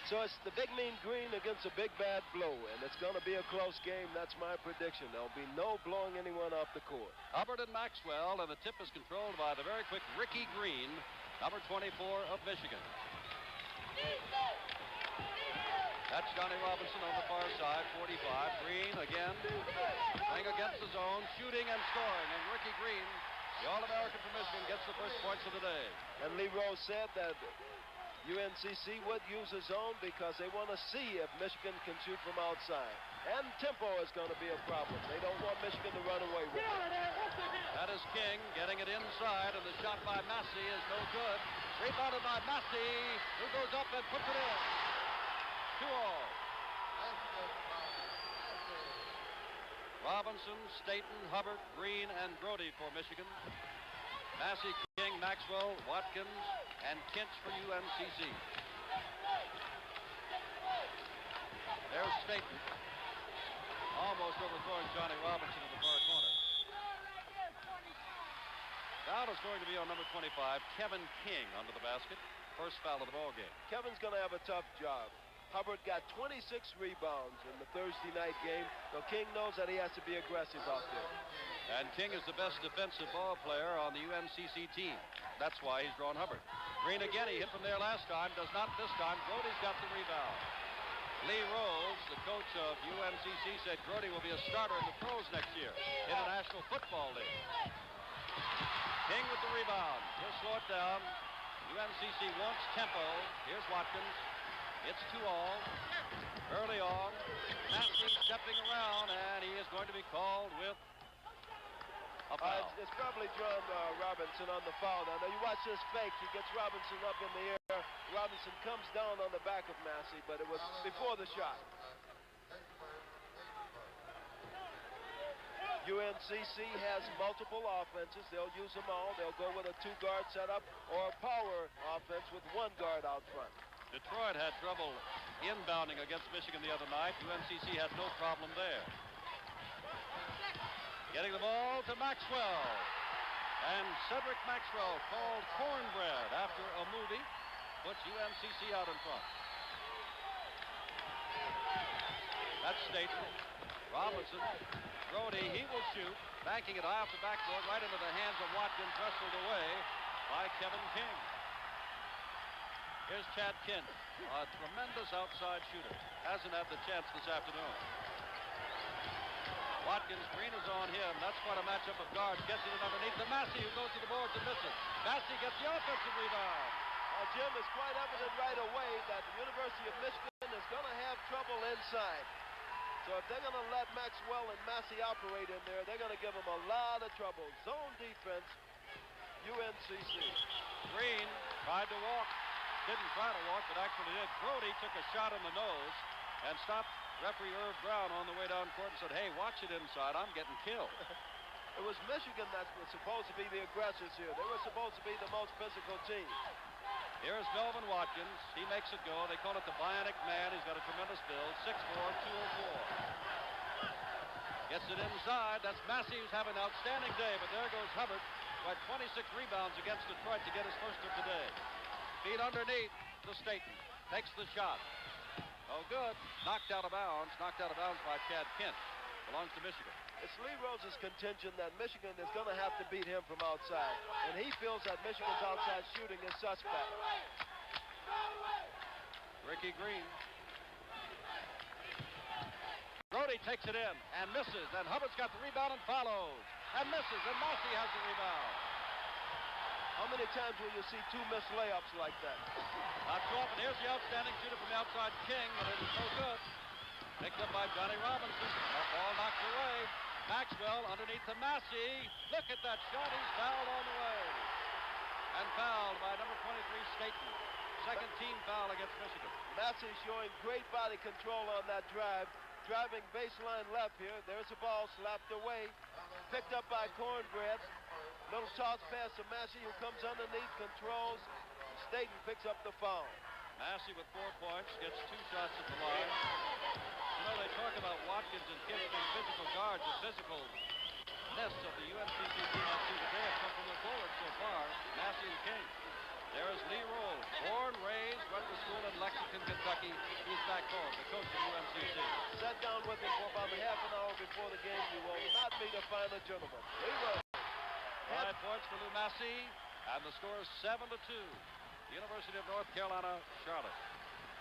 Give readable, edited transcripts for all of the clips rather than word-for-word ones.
So it's the big mean green against a big bad blue, and it's going to be a close game. That's my prediction. There'll be no blowing anyone off the court. Hubbard and Maxwell, and the tip is controlled by the very quick Ricky Green, number 24 of Michigan. That's Johnny Robinson on the far side, 45. Green again, playing against the zone, shooting and scoring, and Ricky Green, the All-American from Michigan, gets the first points of the day. And Lee Rose said that UNCC would use a zone because they want to see if Michigan can shoot from outside. And tempo is going to be a problem. They don't want Michigan to run away with it. That is King getting it inside, and the shot by Massey is no good. Rebounded by Massey, who goes up and puts it in. 2-all. Robinson, Staten, Hubbard, Green, and Grody for Michigan. Massey, King, Maxwell, Watkins, and Kinch for UNCC. There's Staten, almost overthrowing Johnny Robinson in the far corner. Foul is going to be on number 25, Kevin King, under the basket. First foul of the ball game. Kevin's going to have a tough job. Hubbard got 26 rebounds in the Thursday night game, so King knows that he has to be aggressive out there. And King is the best defensive ball player on the UNCC team. That's why he's drawn Hubbard. Green again, he hit from there last time, does not this time. Grody's got the rebound. Lee Rose, the coach of UNCC, said Grody will be a starter in the pros next year in the National Football League. King with the rebound. He'll slow it down. UNCC wants tempo. Here's Watkins. It's 2-all. Early on. Massey stepping around, and he is going to be called with a foul. It's probably drawn Robinson on the foul. Now you watch this fake. He gets Robinson up in the air. Robinson comes down on the back of Massey, but it was before the shot. UNCC has multiple offenses. They'll use them all. They'll go with a two-guard setup or a power offense with one guard out front. Detroit had trouble inbounding against Michigan the other night. UNCC had no problem there. Getting the ball to Maxwell. And Cedric Maxwell, called Cornbread after a movie, puts UNCC out in front. That's Staten. Robinson. Grody, he will shoot. Banking it high off the backboard, right into the hands of Watkins, wrestled away by Kevin King. Here's Chad Kinch, a tremendous outside shooter. Hasn't had the chance this afternoon. Watkins, Green is on him. That's quite a matchup of guards. Gets it in underneath to Massey, who goes to the boards and misses. Massey gets the offensive rebound. Jim, it's quite evident right away that the University of Michigan is going to have trouble inside. So if they're going to let Maxwell and Massey operate in there, they're going to give them a lot of trouble. Zone defense, UNCC. Green tried to walk. Didn't try to walk, but actually did. Grody took a shot in the nose and stopped referee Irv Brown on the way down court and said, hey, watch it inside. I'm getting killed. It was Michigan that was supposed to be the aggressors here. They were supposed to be the most physical team. Here's Melvin Watkins. He makes it go. They call it the Bionic Man. He's got a tremendous build. 6'4", 204. Gets it inside. That's Massey, who's having an outstanding day. But there goes Hubbard, who had 26 rebounds against Detroit to get his first of the day. Feet underneath to Staten. Takes the shot. Oh, good. Knocked out of bounds. Knocked out of bounds by Chad Kinch. Belongs to Michigan. It's Lee Rose's contention that Michigan is going to have to beat him from outside. And he feels that Michigan's outside shooting is suspect. Ricky Green. Grody takes it in and misses. And Hubbard's got the rebound and follows. And misses. And Massey has the rebound. How many times will you see two missed layups like that? Not too often. Here's the outstanding shooter from the outside, King, but it is no good. Picked up by Johnny Robinson. That ball knocked away. Maxwell underneath to Massey. Look at that shot. He's fouled on the way. And fouled by number 23, Staten. Second team foul against Michigan. Massey showing great body control on that drive. Driving baseline left here. There's the ball slapped away. Picked up by Cornbread. Little toss pass to Massey, who comes underneath, controls. Staten picks up the foul. Massey with 4 points, gets 2 shots at the line. You know, they talk about Watkins and Kinch being physical guards. The physicalness of the UNCC team I see today have come from the forwards so far, Massey and King. There is Lee Rose, born, raised, went to school in Lexington, Kentucky. He's back home, the coach of UNCC. Sat down with him for about half an hour before the game. You will not meet a finer gentleman. Leroy. 5 points for Lou Massey, and the score is 7-2. University of North Carolina, Charlotte.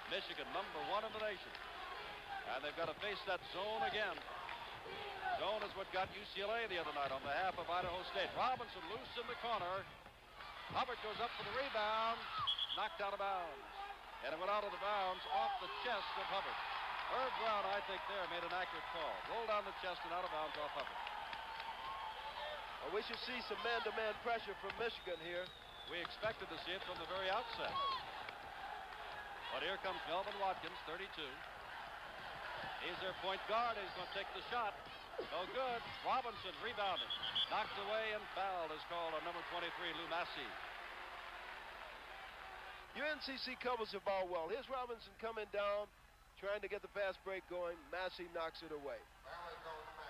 Michigan, number 1 in the nation. And they've got to face that zone again. Zone is what got UCLA the other night on behalf of Idaho State. Robinson loose in the corner. Hubbard goes up for the rebound. Knocked out of bounds. And it went out of the bounds off the chest of Hubbard. Herb Brown, I think, there made an accurate call. Rolled down the chest and out of bounds off Hubbard. Well, we should see some man-to-man pressure from Michigan here. We expected to see it from the very outset. But here comes Melvin Watkins, 32. He's their point guard. He's going to take the shot. No good. Robinson rebounded. Knocked away and fouled is called on number 23, Lou Massey. UNCC covers the ball well. Here's Robinson coming down, trying to get the fast break going. Massey knocks it away.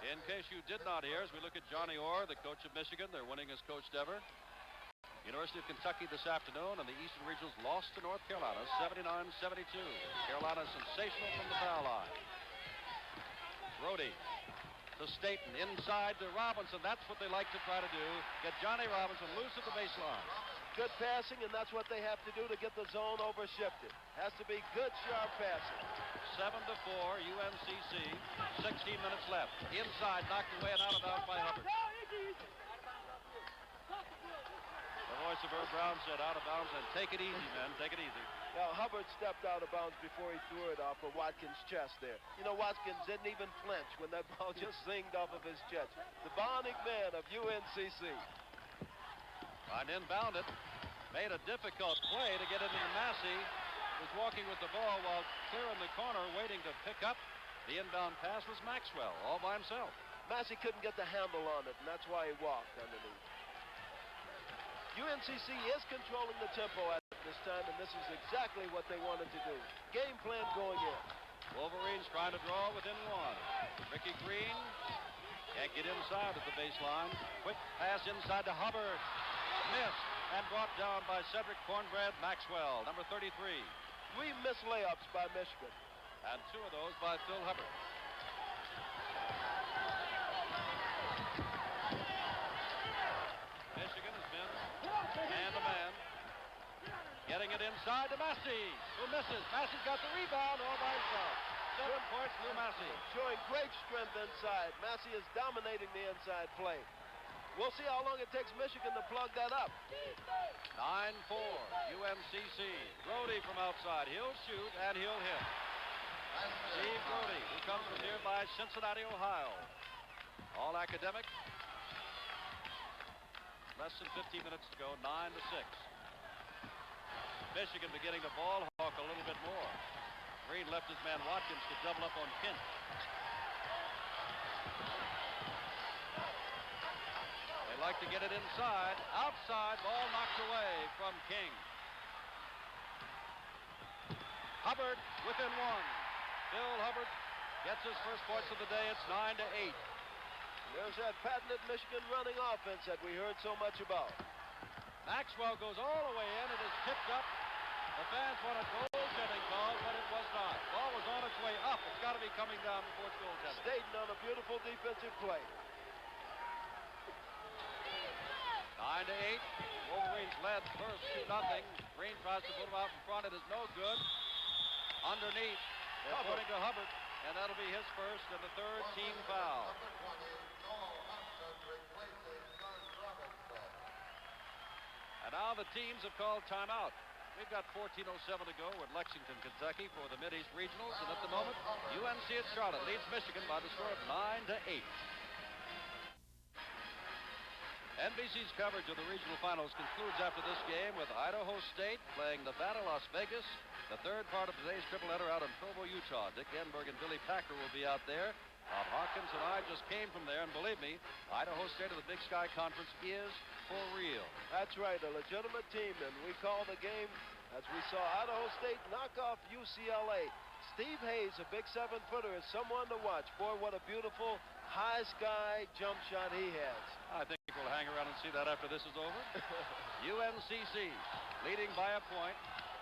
In case you did not hear, as we look at Johnny Orr, the coach of Michigan, they're winning as coached ever. University of Kentucky this afternoon, and the Eastern Regionals lost to North Carolina, 79-72. Carolina sensational from the foul line. Brody to Staten, inside to Robinson. That's what they like to try to do. Get Johnny Robinson loose at the baseline. Good passing, and that's what they have to do to get the zone over-shifted. Has to be good, sharp passing. 7-4, UNCC. 16 minutes left. Inside, knocked away and out of bounds by Hubbard. The voice of Herb Brown said out of bounds, and take it easy, men. Take it easy. Now, Hubbard stepped out of bounds before he threw it off of Watkins' chest there. You know, Watkins didn't even flinch when that ball just zinged off of his chest. The bionic man of UNCC. And inbound it. Made a difficult play to get it into Massey. Was walking with the ball while clear in the corner, waiting to pick up. The inbound pass was Maxwell, all by himself. Massey couldn't get the handle on it, and that's why he walked underneath. UNCC is controlling the tempo at this time, and this is exactly what they wanted to do. Game plan going in. Wolverines trying to draw within 1. Ricky Green can't get inside at the baseline. Quick pass inside to Hubbard. Missed and brought down by Cedric Cornbread Maxwell, number 33. 3 missed layups by Michigan. And 2 of those by Phil Hubbard. Michigan has been man-to-man. Getting it inside to Massey, who misses. Massey's got the rebound all by himself. 7 points, Lou Massey. Showing great strength inside. Massey is dominating the inside play. We'll see how long it takes Michigan to plug that up. 9-4, UNCC. Brody from outside. He'll shoot and he'll hit. Steve Brody, who comes from nearby Cincinnati, Ohio. All academic. Less than 15 minutes to go, 9-6. Michigan beginning to ball hawk a little bit more. Green left his man Watkins to double up on Kent. They like to get it inside. Outside, ball knocked away from King. Hubbard within 1. Phil Hubbard gets his first points of the day. It's 9-8. There's that patented Michigan running offense that we heard so much about. Maxwell goes all the way in. It is tipped up. The fans want a goaltending call, but it was not. Ball was on its way up. It's got to be coming down before it's goaltending. Staten on a beautiful defensive play. 9-8. Wolverines led first 2-0. Green tries to put him out in front. It is no good. Underneath, they're putting to Hubbard, and that'll be his first and the 3rd team foul. And now the teams have called timeout. We've got 14:07 to go at Lexington, Kentucky for the Mid-East Regionals, and at the moment, UNC at Charlotte leads Michigan by the score of 9-8. NBC's coverage of the regional finals concludes after this game with Idaho State playing Nevada, Las Vegas. The 3rd part of today's triple-header out in Provo, Utah. Dick Enberg and Billy Packer will be out there. Bob Hawkins and I just came from there, and believe me, Idaho State of the Big Sky Conference is for real. That's right, a legitimate team, and we call the game as we saw Idaho State knock off UCLA. Steve Hayes, a big 7-footer, is someone to watch. Boy, what a beautiful high-sky jump shot he has. I think we'll hang around and see that after this is over. UNCC leading by a point.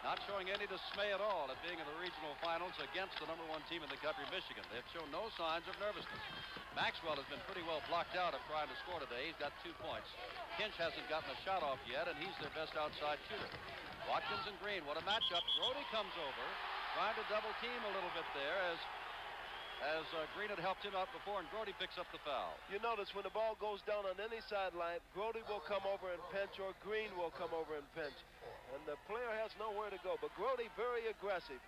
not showing any dismay at all at being in the regional finals against the #1 team in the country, Michigan. They've shown no signs of nervousness. Maxwell has been pretty well blocked out of trying to score today. He's got 2 points. Kinch hasn't gotten a shot off yet, and he's their best outside shooter. Watkins and Green, what a matchup. Brody comes over, trying to double team a little bit there as Green had helped him out before, and Brody picks up the foul. You notice when the ball goes down on any sideline, Brody will come over and pinch, or Green will come over and pinch. And the player has nowhere to go. But Brody very aggressive.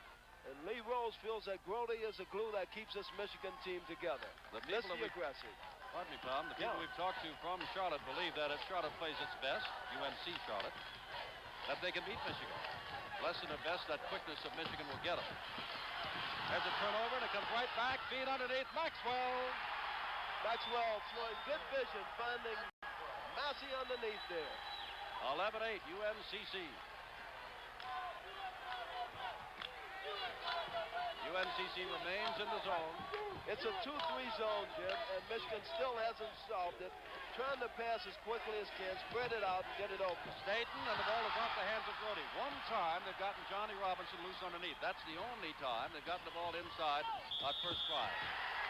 And Lee Rose feels that Brody is the glue that keeps this Michigan team together. Let's be aggressive. Pardon me, Tom. The people we've talked to from Charlotte believe that if Charlotte plays its best, UNC Charlotte, that they can beat Michigan. Less than the best, that quickness of Michigan will get them. There's a turnover, and it comes right back. Feed underneath. Maxwell. Maxwell showing good vision, finding Massey underneath there. 11-8, UNCC. UNCC remains in the zone. It's a 2-3 zone, Jim, and Michigan still hasn't solved it. Trying to pass as quickly as can, spread it out, and get it open. Staten, and the ball is off the hands of Brody. One time they've gotten Johnny Robinson loose underneath. That's the only time they've gotten the ball inside at first try.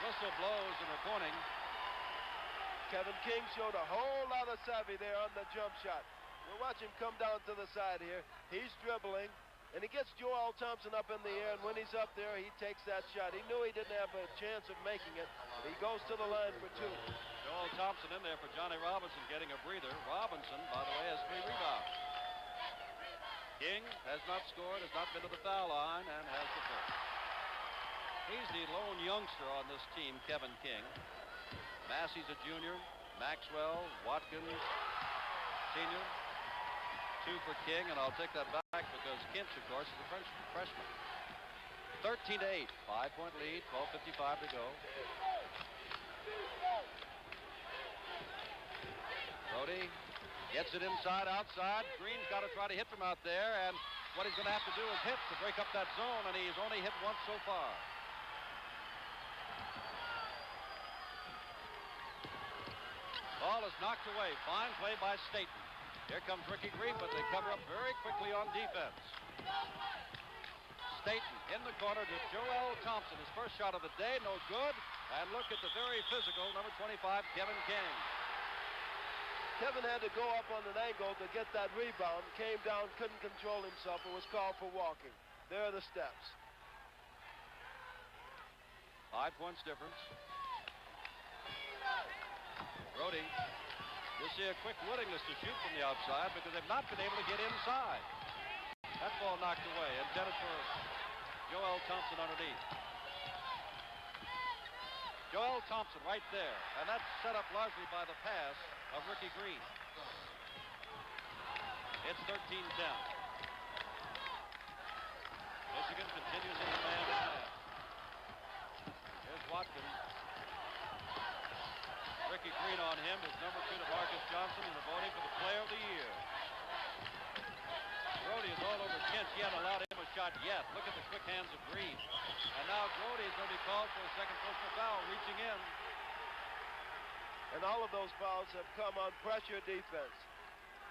Whistle blows and they're pointing. Kevin King showed a whole lot of savvy there on the jump shot. We'll watch him come down to the side here. He's dribbling, and he gets Joel Thompson up in the air, and when he's up there, he takes that shot. He knew he didn't have a chance of making it, but he goes to the line for 2. Joel Thompson in there for Johnny Robinson, getting a breather. Robinson, by the way, has 3 rebounds. King has not scored, has not been to the foul line, and has the first. He's the lone youngster on this team, Kevin King. Massey's a junior. Maxwell, Watkins, senior. 2 for King, and I'll take that back because Kinch, of course, is a freshman. 13-8, 5-point lead, 12:55 to go. Brody gets it inside, outside. Green's got to try to hit from out there, and what he's going to have to do is hit to break up that zone, and he's only hit once so far. Ball is knocked away. Fine play by Staten. Here comes Ricky Green, but they cover up very quickly on defense. Staten in the corner to Joel Thompson. His first shot of the day, no good. And look at the very physical number 25, Kevin King. Kevin had to go up on an angle to get that rebound. Came down, couldn't control himself. It was called for walking. There are the steps. 5 points difference. Brody. You'll see a quick willingness to shoot from the outside because they've not been able to get inside. That ball knocked away, intended for Joel Thompson underneath. Joel Thompson right there, and that's set up largely by the pass of Ricky Green. It's 13-10. Michigan continues in the man-to-man. Here's Watkins. Ricky Green on him is number 2 to Marcus Johnson in the voting for the player of the year. Brody is all over Kinch. He hasn't allowed him a shot yet. Look at the quick hands of Green. And now Brody is going to be called for a second personal foul, reaching in. And all of those fouls have come on pressure defense.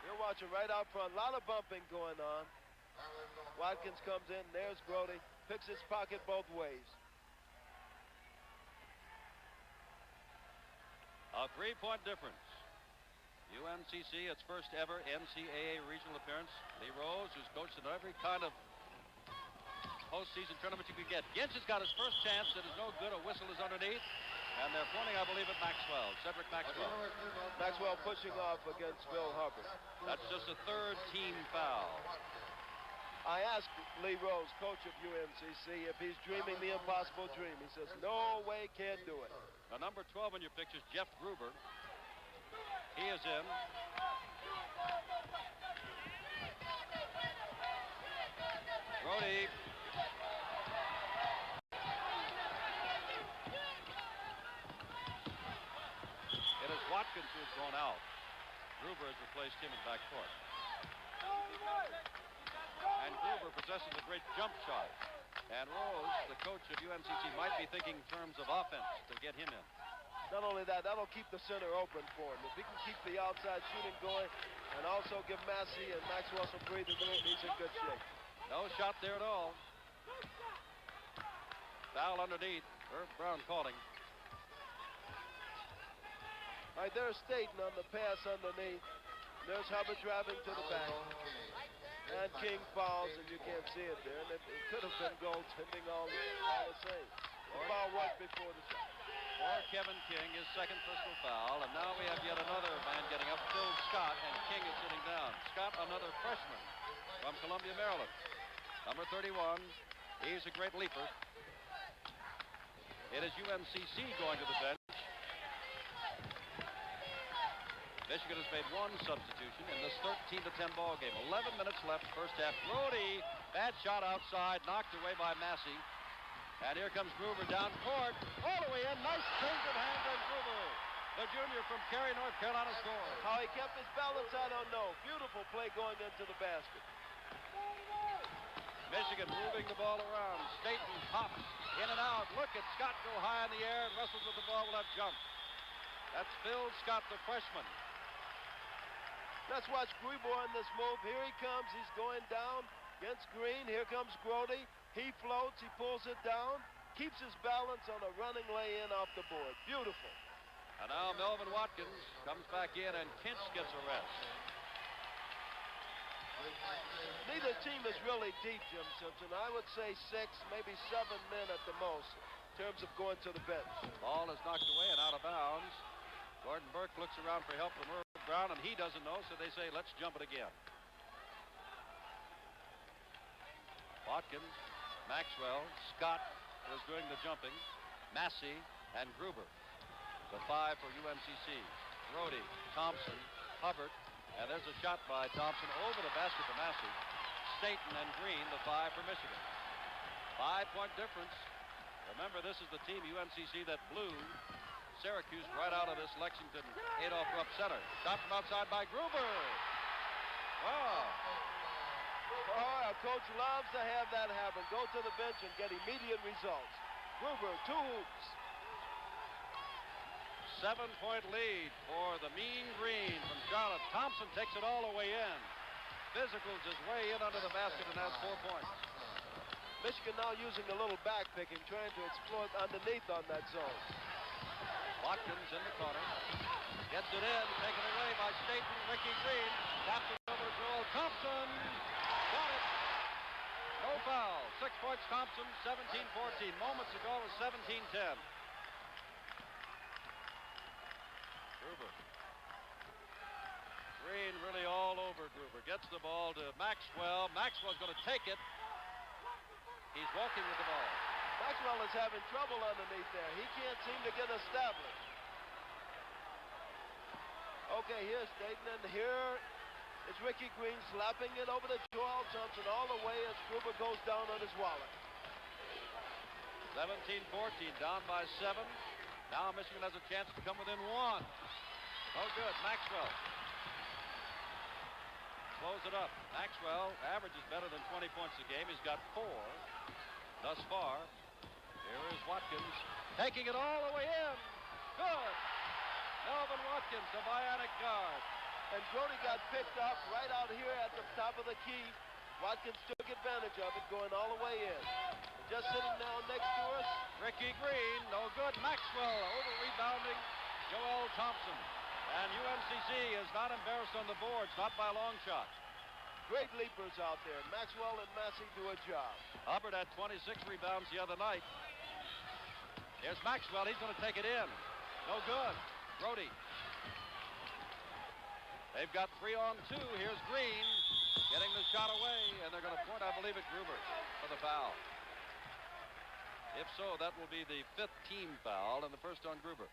You're watching right out front. A lot of bumping going on. Watkins comes in. There's Brody. Picks his pocket both ways. A 3-point difference. UNCC, its first ever NCAA regional appearance. Lee Rose, who's coached in every kind of postseason tournament you could get. Ginch has got his first chance. It is no good. A whistle is underneath. And they're pointing, I believe, at Maxwell. CEDRIC Maxwell. Maxwell pushing off against Phil Hubbard. That's just a 3rd team foul. I asked Lee Rose, coach of UNCC, if he's dreaming the impossible dream. He says, no way, can't do it. Now, number 12 in your pictures, Jeff Gruber. He is in. Brody. It is Watkins who has gone out. Gruber has replaced him in backcourt. And Gruber possesses a great jump shot. And Rose, the coach of UNCC, might be thinking in terms of offense to get him in. Not only that, that'll keep the center open for him. If he can keep the outside shooting going and also give Massey and Maxwell some breathing room, he's in good shape. No shot there at all. Foul underneath. Irv Brown calling. All right, there's Staten on the pass underneath. There's Hubbard driving to the back. And King fouls, and you can't see it there. And it could have been goaltending all the same. The foul was before the shot. For Kevin King, his second personal foul. And now we have yet another man getting up, Phil Scott, and King is sitting down. Scott, another freshman from Columbia, Maryland. Number 31. He's a great leaper. It is UNCC going to the bench. Michigan has made one substitution in this 13-10 ball game. 11 minutes left, first half. Brody, bad shot outside, knocked away by Massey. And here comes Gruber down court, all the way in. Nice change of hands on Gruber. The junior from Cary, North Carolina scores. How he kept his balance, I don't know. Beautiful play going into the basket. Michigan moving the ball around. Staten pops in and out. Look at Scott go high in the air and wrestles with the ball with that jump. That's Phil Scott, the freshman. Let's watch Gruber on this move. Here he comes. He's going down against Green. Here comes Grody. He floats. He pulls it down. Keeps his balance on a running lay-in off the board. Beautiful. And now Melvin Watkins comes back in, and Kintz gets a rest. Neither team is really deep, Jim Simpson. I would say 6, maybe 7 men at the most in terms of going to the bench. Ball is knocked away and out of bounds. Gordon Burke looks around for help from Irv Brown, and he doesn't know, so they say, let's jump it again. Watkins, Maxwell, Scott is doing the jumping, Massey, and Gruber. The 5 for UNCC. Brody, Thompson, Hubbard, and there's a shot by Thompson over the basket for Massey. Staten and Green, the 5 for Michigan. 5-point difference. Remember, this is the team, UNCC, that blew Syracuse right out of this Lexington Adolph Rupp center. Shot from outside by Gruber. Wow. Oh, our coach loves to have that happen. Go to the bench and get immediate results. Gruber, 2 hoops. 7-point lead for the Mean Green from Charlotte. Thompson takes it all the way in. Physicals his way in under the basket and has 4 points. Michigan now using a little back picking, trying to exploit underneath on that zone. Watkins in the corner. Gets it in, taken away by Staten. Ricky Green taps it over to Joel Thompson. Got it. No foul. 6 points Thompson, 17-14. Moments ago it was 17-10. Gruber. Green really all over Gruber. Gets the ball to Maxwell. Maxwell's going to take it. He's walking with the ball. Maxwell is having trouble underneath there. He can't seem to get established. Okay, here's Staten, and here is Ricky Green slapping it over to Joel Thompson all the way as Gruber goes down on his wallet. 17-14, down by 7. Now Michigan has a chance to come within 1. No good. Maxwell close it up. Maxwell averages better than 20 points a game. He's got 4 thus far. Here is Watkins taking it all the way in. Good. Melvin Watkins, the bionic guard. And Brody got picked up right out here at the top of the key. Watkins took advantage of it, going all the way in. And just sitting down next to us, Ricky Green, no good. Maxwell over-rebounding Joel Thompson. And UNCC is not embarrassed on the boards, not by a long shot. Great leapers out there. Maxwell and Massey do a job. Hubbard had 26 rebounds the other night. Here's Maxwell. He's going to take it in. No good. Brody. They've got 3 on 2. Here's Green getting the shot away, and they're going to point, I believe, at Gruber for the foul. If so, that will be the 5th team foul, and the first on Gruber.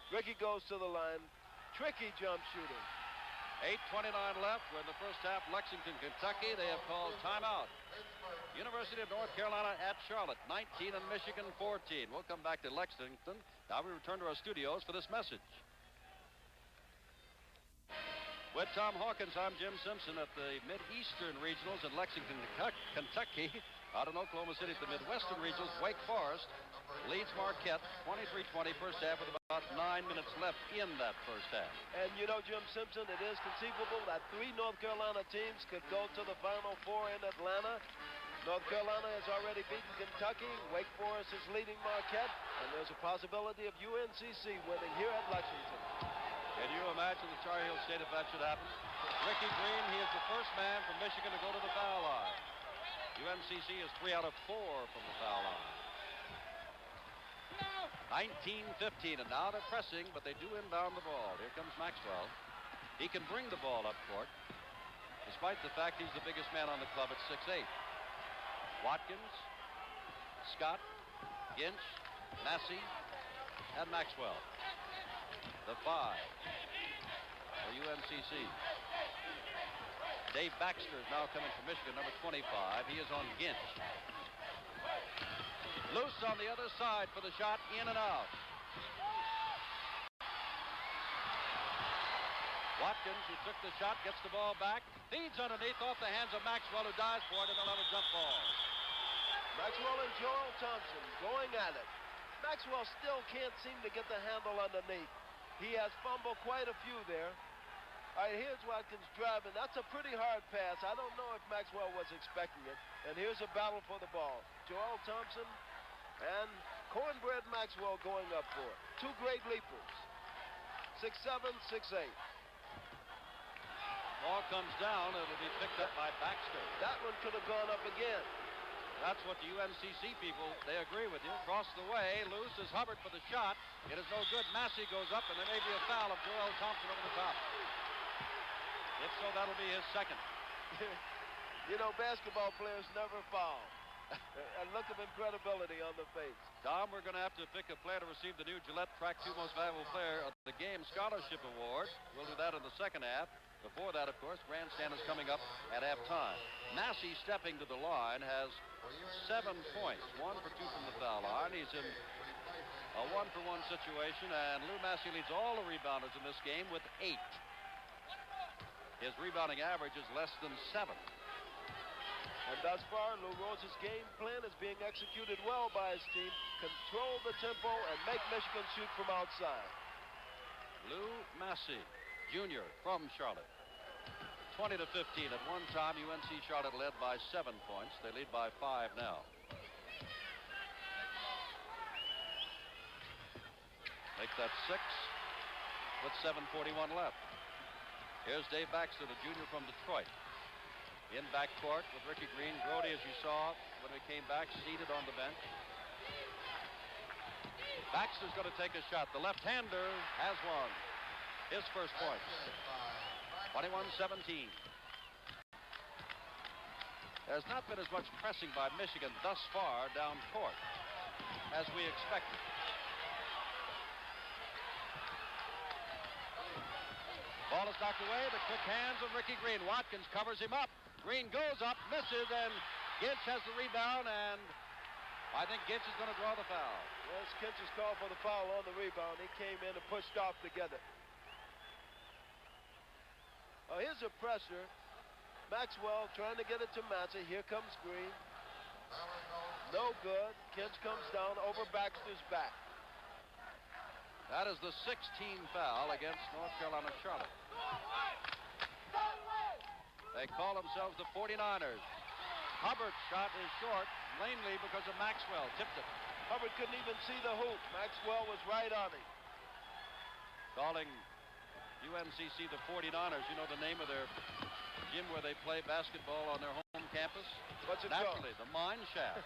Ricky goes to the line. Tricky jump shooting. 8:29 left. We're in the first half. Lexington, Kentucky. They have called timeout. University of North Carolina at Charlotte, 19 and Michigan 14. We'll come back to Lexington. Now we return to our studios for this message. With Tom Hawkins, I'm Jim Simpson at the Mid-Eastern Regionals in Lexington, Kentucky. Out in Oklahoma City at the Midwestern Regionals, Wake Forest leads Marquette 23-20 first half with about 9 minutes left in that first half. And you know, Jim Simpson, it is conceivable that 3 North Carolina teams could go to the Final Four in Atlanta. North Carolina has already beaten Kentucky. Wake Forest is leading Marquette. And there's a possibility of UNCC winning here at Lexington. Can you imagine the Tar Heel State if that should happen? Ricky Green, he is the first man from Michigan to go to the foul line. UNCC is 3 out of 4 from the foul line. 19-15, and now they're pressing, but they do inbound the ball. Here comes Maxwell. He can bring the ball up court, despite the fact he's the biggest man on the club at 6'8". Watkins, Scott, Ginch, Massey, and Maxwell. The 5 for UNCC. Dave Baxter is now coming from Michigan, number 25. He is on Ginch. Loose on the other side for the shot, in and out. Watkins, who took the shot, gets the ball back, feeds underneath off the hands of Maxwell, who dives for it, and they'll have a jump ball. Maxwell and Joel Thompson going at it. Maxwell still can't seem to get the handle underneath. He has fumbled quite a few there. All right, here's Watkins driving. That's a pretty hard pass. I don't know if Maxwell was expecting it. And here's a battle for the ball. Joel Thompson and Cornbread Maxwell going up for it. 2 great leapers. 6'7", 6'8". Ball comes down. It'll be picked up by Baxter. That one could have gone up again. That's what the UNCC people, they agree with you. Across the way, loose is Hubbard for the shot. It is no good. Massey goes up, and there may be a foul of Joel Thompson over the top. If so, that'll be his second. You know, basketball players never foul. A look of incredibility on the face. Tom, we're going to have to pick a player to receive the new Gillette Track 2 Most Valuable Player of the Game Scholarship Award. We'll do that in the second half. Before that, of course, grandstand is coming up at halftime. Massey, stepping to the line, has 7 points. 1 for 2 from the foul line. He's in a 1-for-1 situation, and Lou Massey leads all the rebounders in this game with 8. His rebounding average is less than 7. And thus far, Lou Rose's game plan is being executed well by his team. Control the tempo and make Michigan shoot from outside. Lou Massey, Jr. from Charlotte. 20-15. At one time, UNC Charlotte led by 7 points. They lead by 5 now. Make that 6 with 7:41 left. Here's Dave Baxter, the junior from Detroit. In backcourt with Ricky Green. Grody, as you saw when we came back, seated on the bench. Baxter's going to take a shot. The left-hander has one. His first point. 21-17. There's not been as much pressing by Michigan thus far down court as we expected. Ball is knocked away. The quick hands of Ricky Green. Watkins covers him up. Green goes up, misses, and Ginch has the rebound, and I think Ginch is going to draw the foul. Yes, Ginch is called for the foul on the rebound. He came in and pushed off together. Here's a pressure. Maxwell trying to get it to Massey. Here comes Green. No good. Ginch comes down over Baxter's back. That is the 16th foul against North Carolina Charlotte. They call themselves the 49ers. Hubbard's shot is short, mainly because of Maxwell. Tipped it. Hubbard couldn't even see the hoop. Maxwell was right on him. Calling UNCC the 49ers. You know the name of their gym where they play basketball on their home campus? What's it Naturally, called? the Mine Shaft.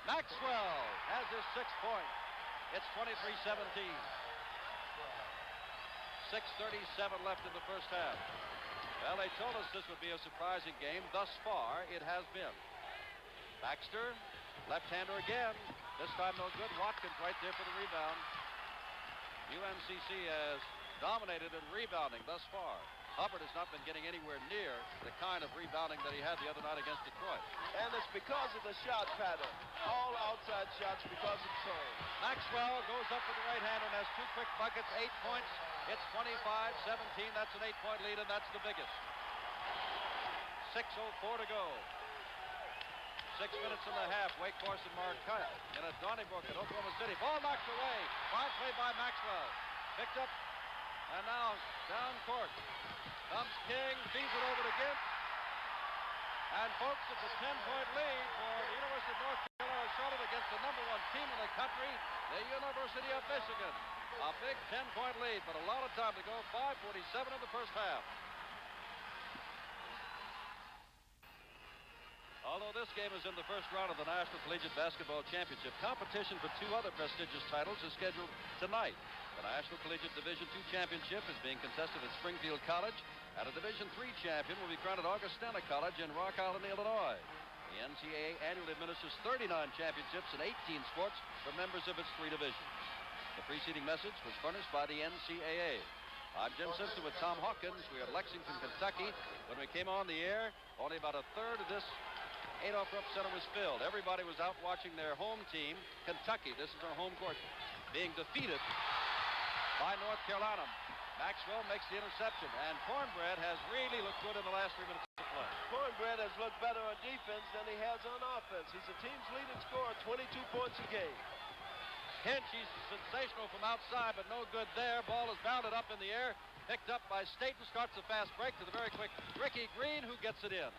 Maxwell has his 6th point. It's 23-17. 6:37 left in the first half. Well, they told us this would be a surprising game. Thus far, it has been. Baxter, left-hander again. This time no good. Watkins right there for the rebound. UNCC has dominated in rebounding thus far. Hubbard has not been getting anywhere near the kind of rebounding that he had the other night against Detroit. And it's because of the shot pattern. All outside shots because of zone. Maxwell goes up with the right hand and has 2 quick buckets, 8 points. It's 25-17. That's an 8-point lead, and that's the biggest. 6:04 to go. 6 minutes and a half. Wake Forest and Marquette in a Donnybrook at Oklahoma City. Ball knocked away. Foul play by Maxwell. Picked up, and now down court. Comes King, feeds it over to Gint. And folks, it's a 10-point lead for the University of North Carolina Charlotte against the #1 team in the country, the University of Michigan. A big 10-point lead, but a lot of time to go. 5:47 in the first half. Although this game is in the first round of the National Collegiate Basketball Championship, competition for 2 other prestigious titles is scheduled tonight. The National Collegiate Division II Championship is being contested at Springfield College, and a Division III champion will be crowned at Augustana College in Rock Island, Illinois. The NCAA annually administers 39 championships in 18 sports for members of its 3 divisions. The preceding message was furnished by the NCAA. I'm Jim Simpson with Tom Hawkins. We are at Lexington, Kentucky. When we came on the air, only about a third of this Adolph Rupp Center was filled. Everybody was out watching their home team, Kentucky. This is our home court, being defeated by North Carolina. Maxwell makes the interception, and Cornbread has really looked good in the last 3 minutes of play. Cornbread has looked better on defense than he has on offense. He's the team's leading scorer, 22 points a game. Hinch, he's sensational from outside, but no good there. Ball is bounded up in the air, picked up by Staten, starts a fast break to the very quick Ricky Green, who gets it in.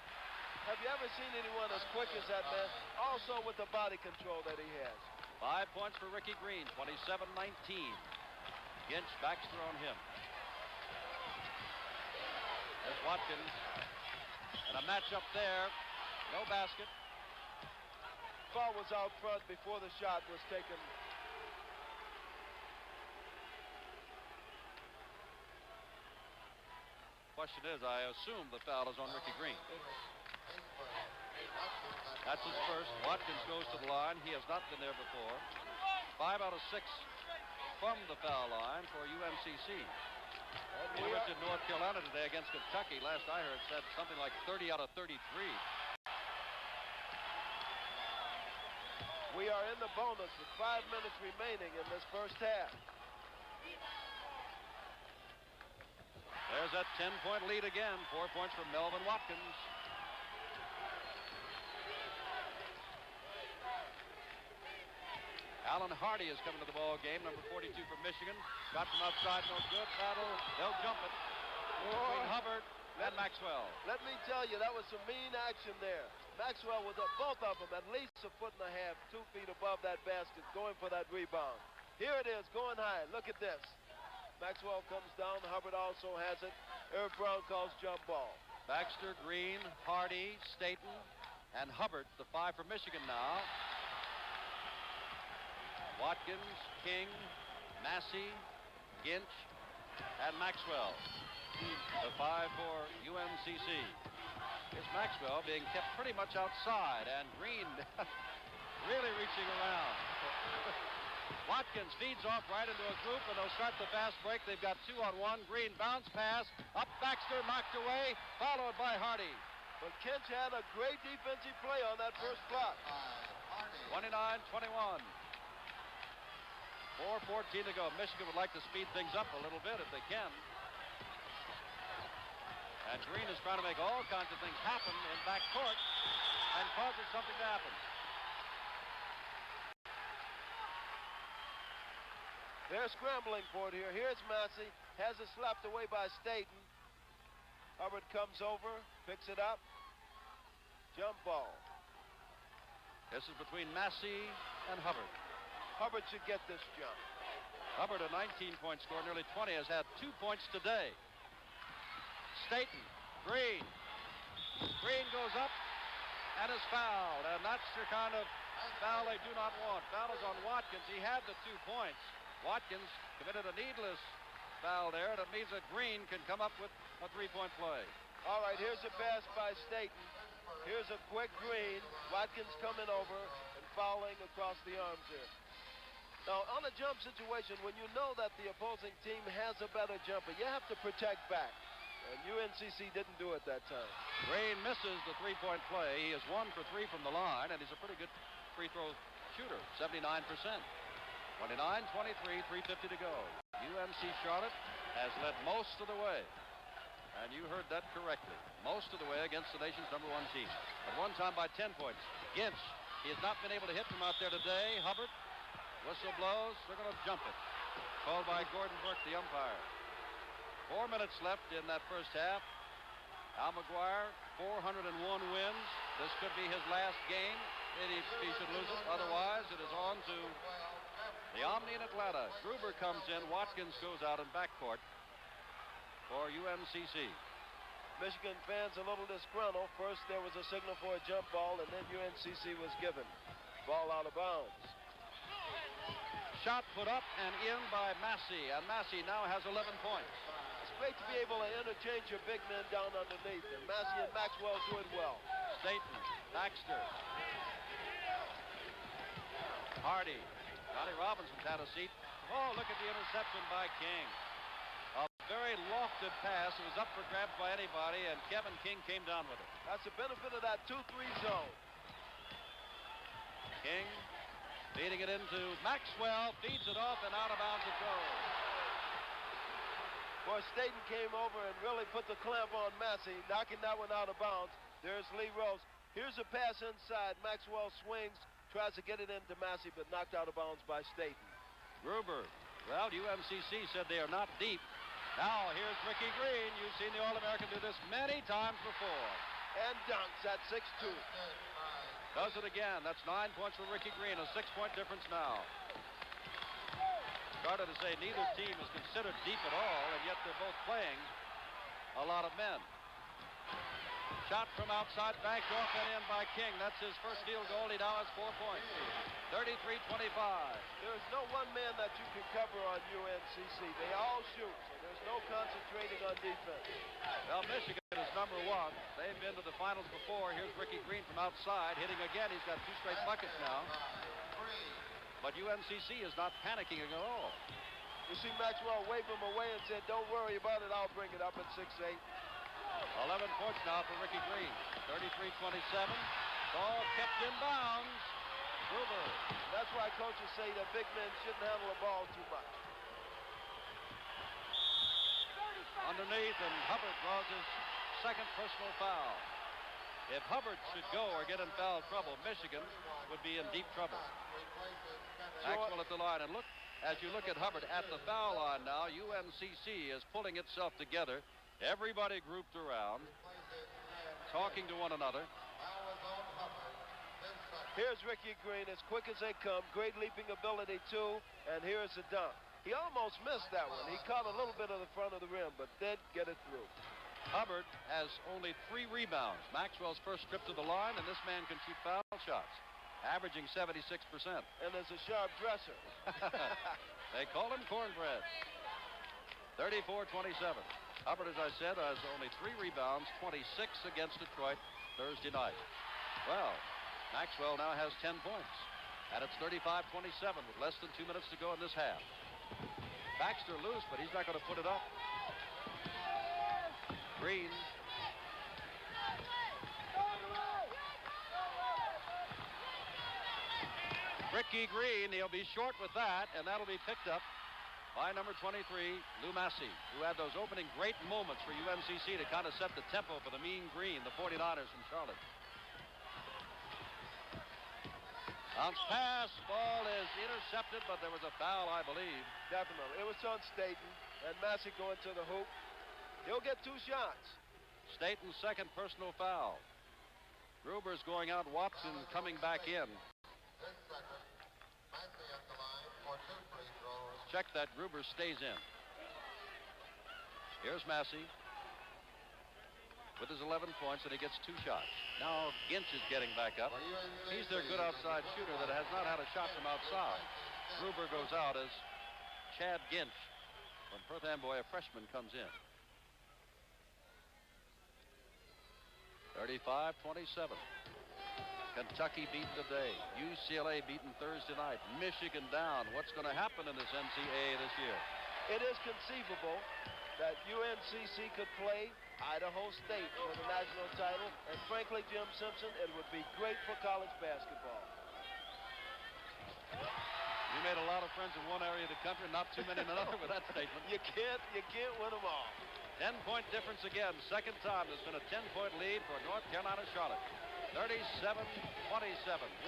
Have you ever seen anyone as quick as that man? Also with the body control that he has. 5 points for Ricky Green, 27-19. Ginch, Baxter on him. There's Watkins. And a matchup there. No basket. Ball was out front before the shot was taken. Question is, I assume the foul is on Ricky Green. That's his first. Watkins goes to the line. He has not been there before. 5 out of 6 from the foul line for UNCC. He went to North Carolina today against Kentucky. Last I heard said something like 30 out of 33. We are in the bonus with 5 minutes remaining in this first half. There's that 10-point lead again. 4 points from Melvin Watkins. Alan Hardy is coming to the ball game, number 42 from Michigan. Got from outside, no good. Battle, they'll jump it. Between Hubbard and Maxwell. Let me tell you, that was some mean action there. Maxwell was up, both of them, at least a foot and a half, 2 feet above that basket, going for that rebound. Here it is, going high. Look at this. Maxwell comes down. Hubbard also has it. Irv Brown calls jump ball. Baxter, Green, Hardy, Staten, and Hubbard, the 5 from Michigan now. Watkins, King, Massey, Ginch, and Maxwell. The 5 for UNCC. Here's Maxwell being kept pretty much outside, and Green really reaching around. Watkins feeds off right into a group, and they'll start the fast break. They've got 2-on-1. Green bounce pass. Up Baxter, knocked away, followed by Hardy. But Kinch had a great defensive play on that first block. 29-21. 4:14 to go. Michigan would like to speed things up a little bit if they can. And Green is trying to make all kinds of things happen in backcourt and causes something to happen. They're scrambling for it here. Here's Massey. Has it slapped away by Staten. Hubbard comes over, picks it up. Jump ball. This is between Massey and Hubbard. Hubbard should get this jump. Hubbard, a 19-point scorer, nearly 20, has had 2 points today. Staten, Green. Green goes up and is fouled. And that's the kind of foul they do not want. Foul is on Watkins. He had the 2 points. Watkins committed a needless foul there, and it means that Green can come up with a 3-point play. All right, here's a pass by Staten. Here's a quick Green. Watkins coming over and fouling across the arms here. Now, on a jump situation, when you know that the opposing team has a better jumper, you have to protect back. And UNCC didn't do it that time. Green misses the three-point play. He is 1 for 3 from the line, and he's a pretty good free throw shooter, 79%. 29-23, 3:50 to go. UNC Charlotte has led most of the way. And you heard that correctly. Most of the way against the nation's #1 team. At one time by 10 points. Ginch, he has not been able to hit from out there today. Hubbard, whistle blows. They're going to jump it. Called by Gordon Burke, the umpire. 4 minutes left in that first half. Al McGuire, 401 wins. This could be his last game if he should lose it. Otherwise, it is on to the Omni in Atlanta. Gruber comes in. Watkins goes out in backcourt for UNCC. Michigan fans a little disgruntled. First there was a signal for a jump ball, and then UNCC was given. Ball out of bounds. Shot put up and in by Massey, and Massey now has 11 points. It's great to be able to interchange your big men down underneath, and Massey and Maxwell do it well. Staten, Baxter, Hardy. Johnny Robinson's had a seat. Oh, look at the interception by King. A very lofted pass. It was up for grabs by anybody, and Kevin King came down with it. That's the benefit of that 2-3 zone. King feeding it into Maxwell, feeds it off, and out of bounds it goes. Boy, Staten came over and really put the clamp on Massey, knocking that one out of bounds. There's Lee Rose. Here's a pass inside. Maxwell swings, tries to get it into Massey, but knocked out of bounds by Staten. Gruber. Well, UNCC said they are not deep. Now, here's Ricky Green. You've seen the All-American do this many times before. And dunks at 6'2". Does it again. That's 9 points for Ricky Green. A 6-point difference now. Started to say neither team is considered deep at all, and yet they're both playing a lot of men. Shot from outside, backed off and in by King. That's his first field goal. He now has 4 points. 33-25. There's no one man that you can cover on UNCC. They all shoot, so there's no concentrating on defense. Well, Michigan is #1. They've been to the finals before. Here's Ricky Green from outside, hitting again. He's got 2 straight buckets now. But UNCC is not panicking at all. You see Maxwell wave him away and said, "Don't worry about it. I'll bring it up at 6'8". 11 points now for Ricky Green. 33-27. Ball kept in bounds. Gruber. That's why coaches say that big men shouldn't handle the ball too much. Underneath, and Hubbard draws his second personal foul. If Hubbard should go or get in foul trouble, Michigan would be in deep trouble. Maxwell at the line, and look, as you look at Hubbard at the foul line now, UNCC is pulling itself together. Everybody grouped around, talking to one another. Here's Ricky Green, as quick as they come. Great leaping ability, too. And here's the dunk. He almost missed that one. He caught a little bit of the front of the rim, but did get it through. Hubbard has only 3 rebounds. Maxwell's first trip to the line, and this man can shoot foul shots, averaging 76%. And as a sharp dresser. They call him cornbread. 34-27. Hubbard, as I said, has only 3 rebounds, 26 against Detroit Thursday night. Well, Maxwell now has 10 points. And it's 35-27 with less than 2 minutes to go in this half. Baxter loose, but he's not going to put it up. Green. Ricky Green, he'll be short with that, and that'll be picked up by number 23, Lou Massey, who had those opening great moments for UNCC to kind of set the tempo for the Mean Green, the 49ers from Charlotte. Bounce pass, ball is intercepted, but there was a foul, I believe. Definitely. It was on Staten, and Massey going to the hoop. He'll get 2 shots. Staten's second personal foul. Gruber's going out, Watson coming back in. Check that Gruber stays in. Here's Massey with his 11 points, and he gets 2 shots. Now Ginch is getting back up. He's their good outside shooter that has not had a shot from outside. Gruber goes out as Chad Ginch when Perth Amboy, a freshman, comes in. 35-27. Kentucky beaten today. UCLA beaten Thursday night. Michigan down. What's going to happen in this NCAA this year? It is conceivable that UNCC could play Idaho State for the national title. And frankly, Jim Simpson, it would be great for college basketball. You made a lot of friends in one area of the country, not too many in another with that statement. You can't win them all. 10-point difference again. Second time there's been a 10-point lead for North Carolina Charlotte. 37-27,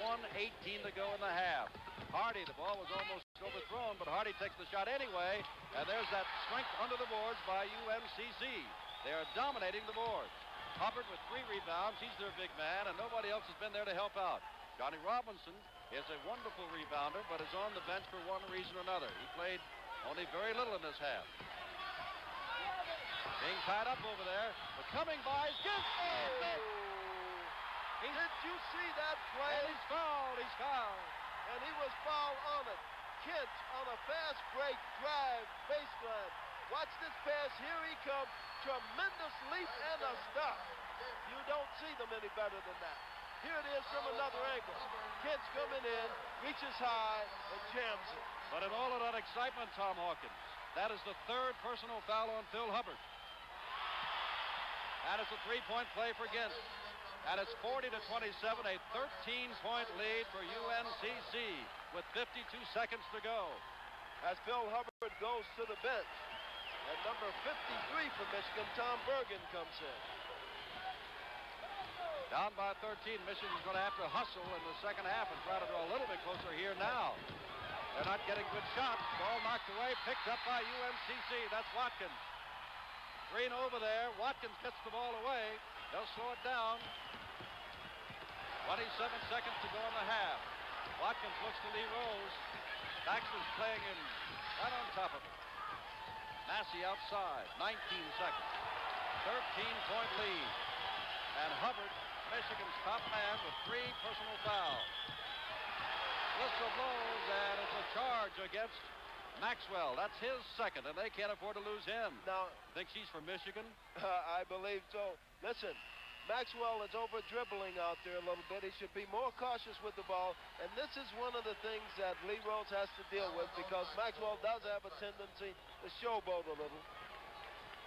1:18 to go in the half. Hardy, the ball was almost overthrown, but Hardy takes the shot anyway, and there's that strength under the boards by UNCC. They are dominating the boards. Hubbard with 3 rebounds. He's their big man, and nobody else has been there to help out. Johnny Robinson is a wonderful rebounder, but is on the bench for one reason or another. He played only very little in this half. Being tied up over there, but coming by is Gibbs. Did you see that play? And he's fouled. He's fouled. And he was fouled on it. Kent on a fast break drive baseline. Watch this pass. Here he comes. Tremendous leap and a stop. You don't see them any better than that. Here it is from another angle. Kent's coming in, reaches high, and jams it. But in all of that excitement, Tom Hawkins, that is the 3rd personal foul on Phil Hubbard. And it's a 3-point play for Gint. And it's 40-27, a 13-point lead for UNCC with 52 seconds to go. As Phil Hubbard goes to the bench, and number 53 for Michigan, Tom Bergen, comes in. Down by 13, Michigan's going to have to hustle in the second half and try to draw a little bit closer here now. They're not getting good shots. Ball knocked away, picked up by UNCC. That's Watkins. Green over there. Watkins gets the ball away. They'll slow it down. 27 seconds to go in the half. Watkins looks to Lee Rose. Baxter's playing him right on top of him. Massey outside. 19 seconds. 13-point lead. And Hubbard, Michigan's top man, with 3 personal fouls. Whistle blows, and it's a charge against Maxwell. That's his second, and they can't afford to lose him. Now, think she's from Michigan? I believe so. Listen, Maxwell is over-dribbling out there a little bit. He should be more cautious with the ball, and this is one of the things that Lee Rose has to deal with because Maxwell does have a tendency to showboat a little.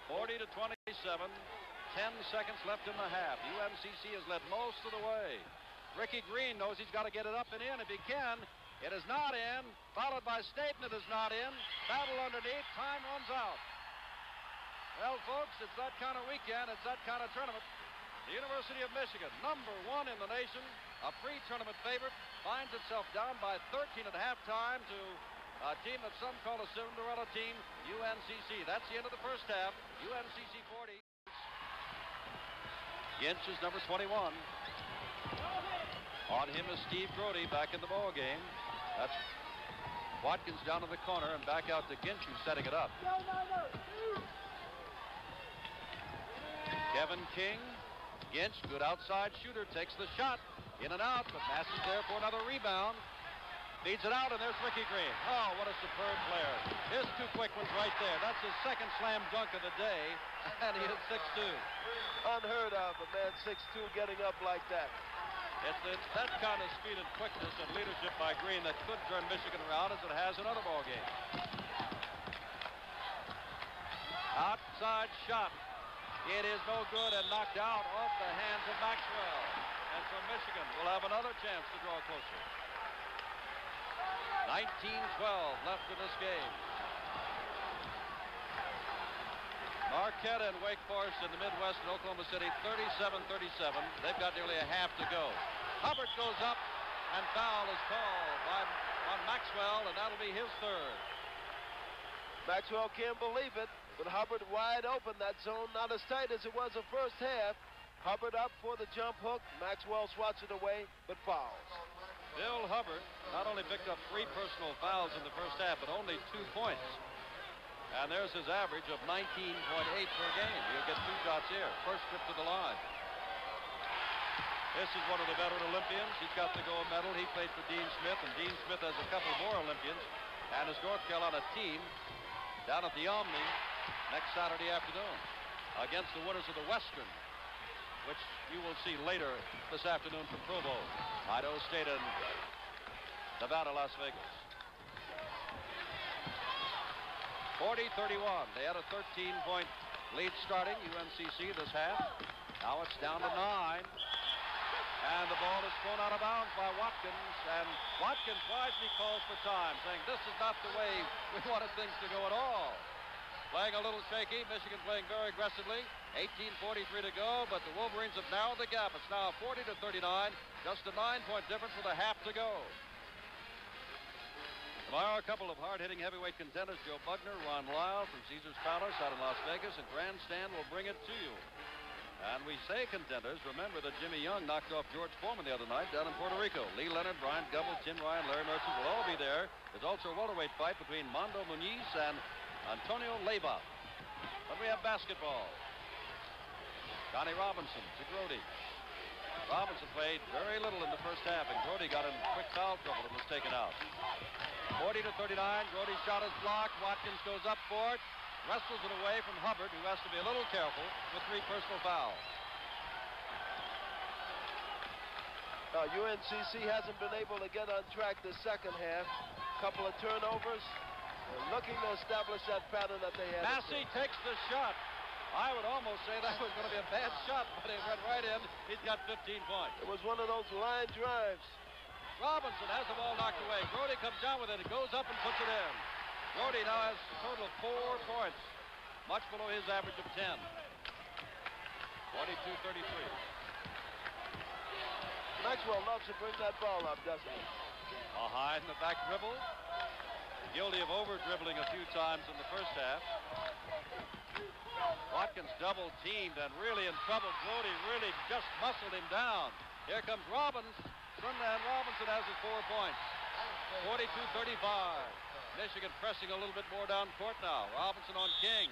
40-27, 10 seconds left in the half. UNCC has led most of the way. Ricky Green knows he's got to get it up and in if he can. It is not in. Followed by Staten, it is not in. Battle underneath. Time runs out. Well, folks, it's that kind of weekend. It's that kind of tournament. The University of Michigan, number 1 in the nation, a pre-tournament favorite, finds itself down by 13 at halftime to a team that some call a Cinderella team, UNCC. That's the end of the first half. UNCC 40. Ginch is number 21. On him is Steve Grody back in the ball game. That's Watkins down in the corner and back out to Ginch, who's setting it up. Kevin King. Ginch, good outside shooter, takes the shot. In and out, but Massey's there for another rebound. Feeds it out, and there's Ricky Green. Oh, what a superb player. Here's 2 quick ones right there. That's his second slam dunk of the day, and he hit 6'2". Unheard of, a man 6'2" getting up like that. It's that kind of speed and quickness and leadership by Green that could turn Michigan around as it has in other ball games. Outside shot. It is no good and knocked out off the hands of Maxwell. And so Michigan will have another chance to draw closer. 19-12 left in this game. Marquette and Wake Forest in the Midwest in Oklahoma City, 37-37. They've got nearly a half to go. Hubbard goes up, and foul is called on Maxwell, and that'll be his 3rd. Maxwell can't believe it, but Hubbard wide open. That zone not as tight as it was the first half. Hubbard up for the jump hook. Maxwell swats it away, but fouls. Bill Hubbard not only picked up 3 personal fouls in the first half, but only 2 points. And there's his average of 19.8 per game. He'll get 2 shots here. First trip to the line. This is one of the veteran Olympians. He's got the gold medal. He played for Dean Smith, and Dean Smith has a couple more Olympians. And his North Carolina team down at the Omni next Saturday afternoon against the winners of the Western, which you will see later this afternoon from Provo, Idaho State and Nevada, Las Vegas. 40-31. They had a 13-point lead starting, UNCC, this half. Now it's down to 9. And the ball is thrown out of bounds by Watkins. And Watkins wisely calls for time, saying this is not the way we wanted things to go at all. Playing a little shaky. Michigan playing very aggressively. 18:43 to go, but the Wolverines have narrowed the gap. It's now 40-39. Just a 9-point difference with a half to go. Tomorrow, a couple of hard-hitting heavyweight contenders, Joe Bugner, Ron Lyle from Caesars Palace out in Las Vegas, and Grandstand will bring it to you. And we say contenders, remember that Jimmy Young knocked off George Foreman the other night down in Puerto Rico. Lee Leonard, Brian Gubble, Tim Ryan, Larry Merchant will all be there. There's also a welterweight fight between Mondo Muniz and Antonio Leyva. Then we have basketball. Johnny Robinson to Grody. Robinson played very little in the first half, and Grody got in quick foul trouble and was taken out. 40-39. Grody's shot is blocked. Watkins goes up for it. Wrestles it away from Hubbard, who has to be a little careful with 3 personal fouls. UNCC hasn't been able to get on track the second half. Couple of turnovers. They're looking to establish that pattern that they had. Massey takes the shot. I would almost say that was going to be a bad shot, but it went right in. He's got 15 points. It was one of those line drives. Robinson has the ball knocked away. Grody comes down with it. It goes up and puts it in. Grody now has a total of 4 points, much below his average of 10. 42-33. Maxwell loves to bring that ball up, doesn't he? Behind the back dribble. Guilty of over-dribbling a few times in the first half. Watkins double teamed and really in trouble. Grody really just muscled him down. Here comes Robinson, and Robinson has his 4 points. 42-35. Michigan pressing a little bit more down court now. Robinson on King.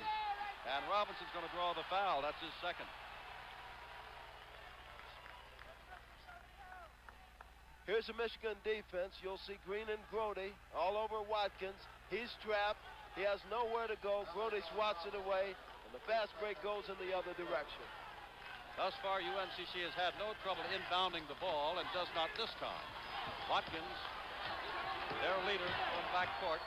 And Robinson's going to draw the foul. That's his second. Here's the Michigan defense. You'll see Green and Grody all over Watkins. He's trapped. He has nowhere to go. Grody swats it away, and the fast break goes in the other direction. Thus far, UNCC has had no trouble inbounding the ball and does not this time. Watkins, their leader from backcourt.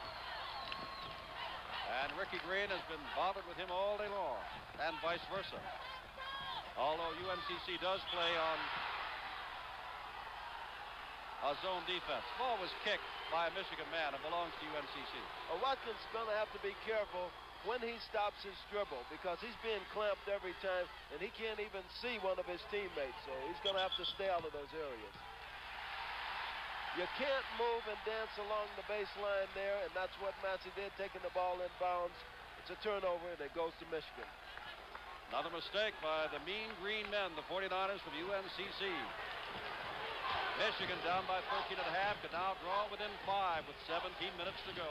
And Ricky Green has been bothered with him all day long, and vice versa. Although UNCC does play on a zone defense. Ball was kicked by a Michigan man and belongs to UNCC. Watkins is going to have to be careful when he stops his dribble because he's being clamped every time, and he can't even see one of his teammates, so he's going to have to stay out of those areas. You can't move and dance along the baseline there, and that's what Massey did, taking the ball in bounds. It's a turnover, and it goes to Michigan. Another mistake by the mean green men, the 49ers from UNCC. Michigan down by 13 and a half, can now draw within 5 with 17 minutes to go.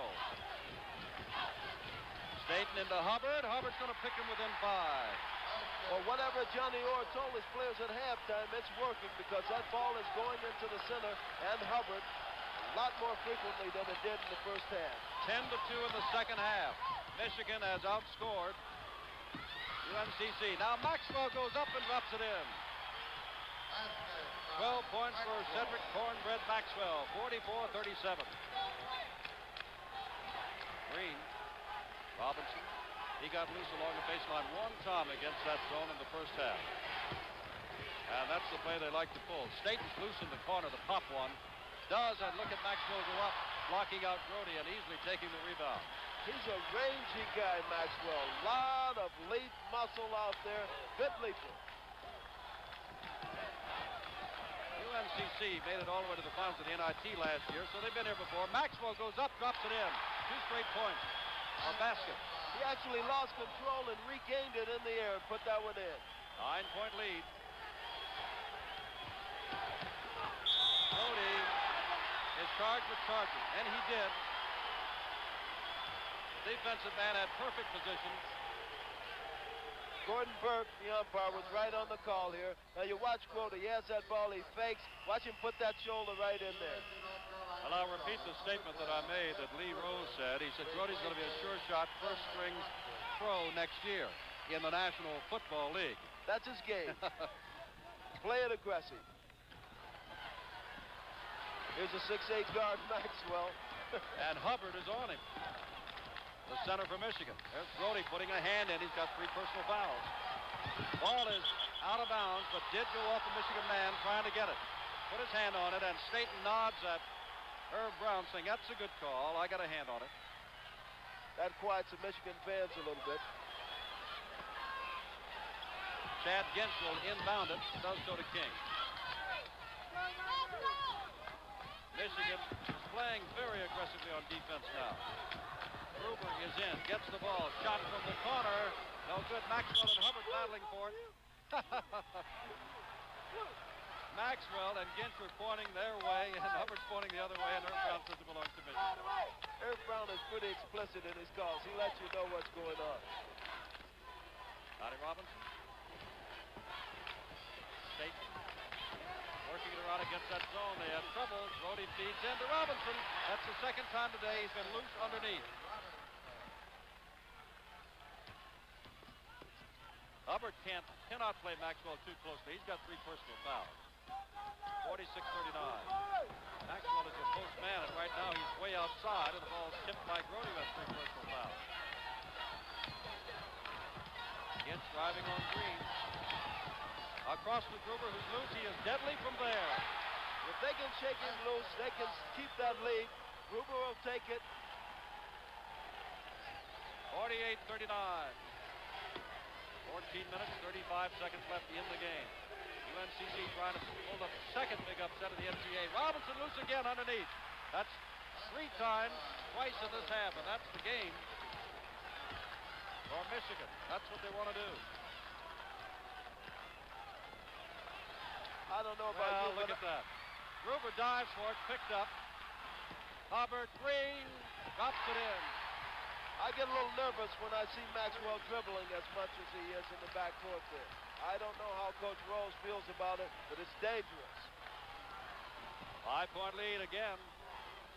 Staten into Hubbard. Hubbard's going to pick him within 5. Well, whatever Johnny Orr told his players at halftime, it's working because that ball is going into the center and Hubbard a lot more frequently than it did in the first half. 10-2 in the second half. Michigan has outscored UNCC. Now Maxwell goes up and drops it in. 12 points for Cedric Cornbread Maxwell, 44-37. Green, Robinson, he got loose along the baseline one time against that zone in the first half. And that's the play they like to pull. Staten's loose in the corner, the pop one. Does, and look at Maxwell go up, blocking out Grody and easily taking the rebound. He's a rangy guy, Maxwell. A lot of leap muscle out there. Good leaper. UNCC made it all the way to the finals of the NIT last year, so they've been here before. Maxwell goes up, drops it in. 2 straight points. A basket. He actually lost control and regained it in the air and put that one in. 9-point lead. Grody is charged with charging, and he did. The defensive man had perfect position. Gordon Burke, the umpire, was right on the call here. Now you watch Grody. He has that ball. He fakes. Watch him put that shoulder right in there. And I'll repeat the statement that I made that Lee Rose said. He said Grody's going to be a sure shot first string pro next year in the National Football League. That's his game. Play it aggressive. Here's a 6'8" guard, Maxwell. And Hubbard is on him. the center for Michigan. There's Brody putting a hand in. He's got 3 personal fouls. Ball is out of bounds, but did go off the Michigan man trying to get it. Put his hand on it, and Staten nods at Herb Brown, saying, that's a good call. I got a hand on it. That quiets the Michigan fans a little bit. Chad Gintz will inbound it. It does go to King. Michigan is playing very aggressively on defense now. Gruber is in, gets the ball, shot from the corner. No good. Maxwell and Hubbard battling for it. Maxwell and Gintz were pointing their way, and Hubbard's pointing the other way, and Herb Brown says it belongs to Michigan. Herb Brown is pretty explicit in his calls. He lets you know what's going on. Scotty Robinson. Staten working it around against that zone. They have trouble. Brody feeds in to Robinson. That's the second time today he's been loose underneath. Hubbard cannot play Maxwell too closely. He's got 3 personal fouls. 46-39. Maxwell is a post man, and right now he's way outside, and the ball's tipped by Brody with 3 personal fouls. Gintz driving on Green. Across to Gruber, who's loose. He is deadly from there. If they can shake him loose, they can keep that lead. Gruber will take it. 48-39. 14 minutes, 35 seconds left in the game. UNCC trying to pull the second big upset of the NCAA. Robinson loose again underneath. That's 3 times, twice in this half, and that's the game for Michigan. That's what they want to do. I don't know about you. Look at that. Gruber dives for it, picked up. Hubbard, Green, drops it in. I get a little nervous when I see Maxwell dribbling as much as he is in the backcourt there. I don't know how Coach Rose feels about it, but it's dangerous. 5-point lead again.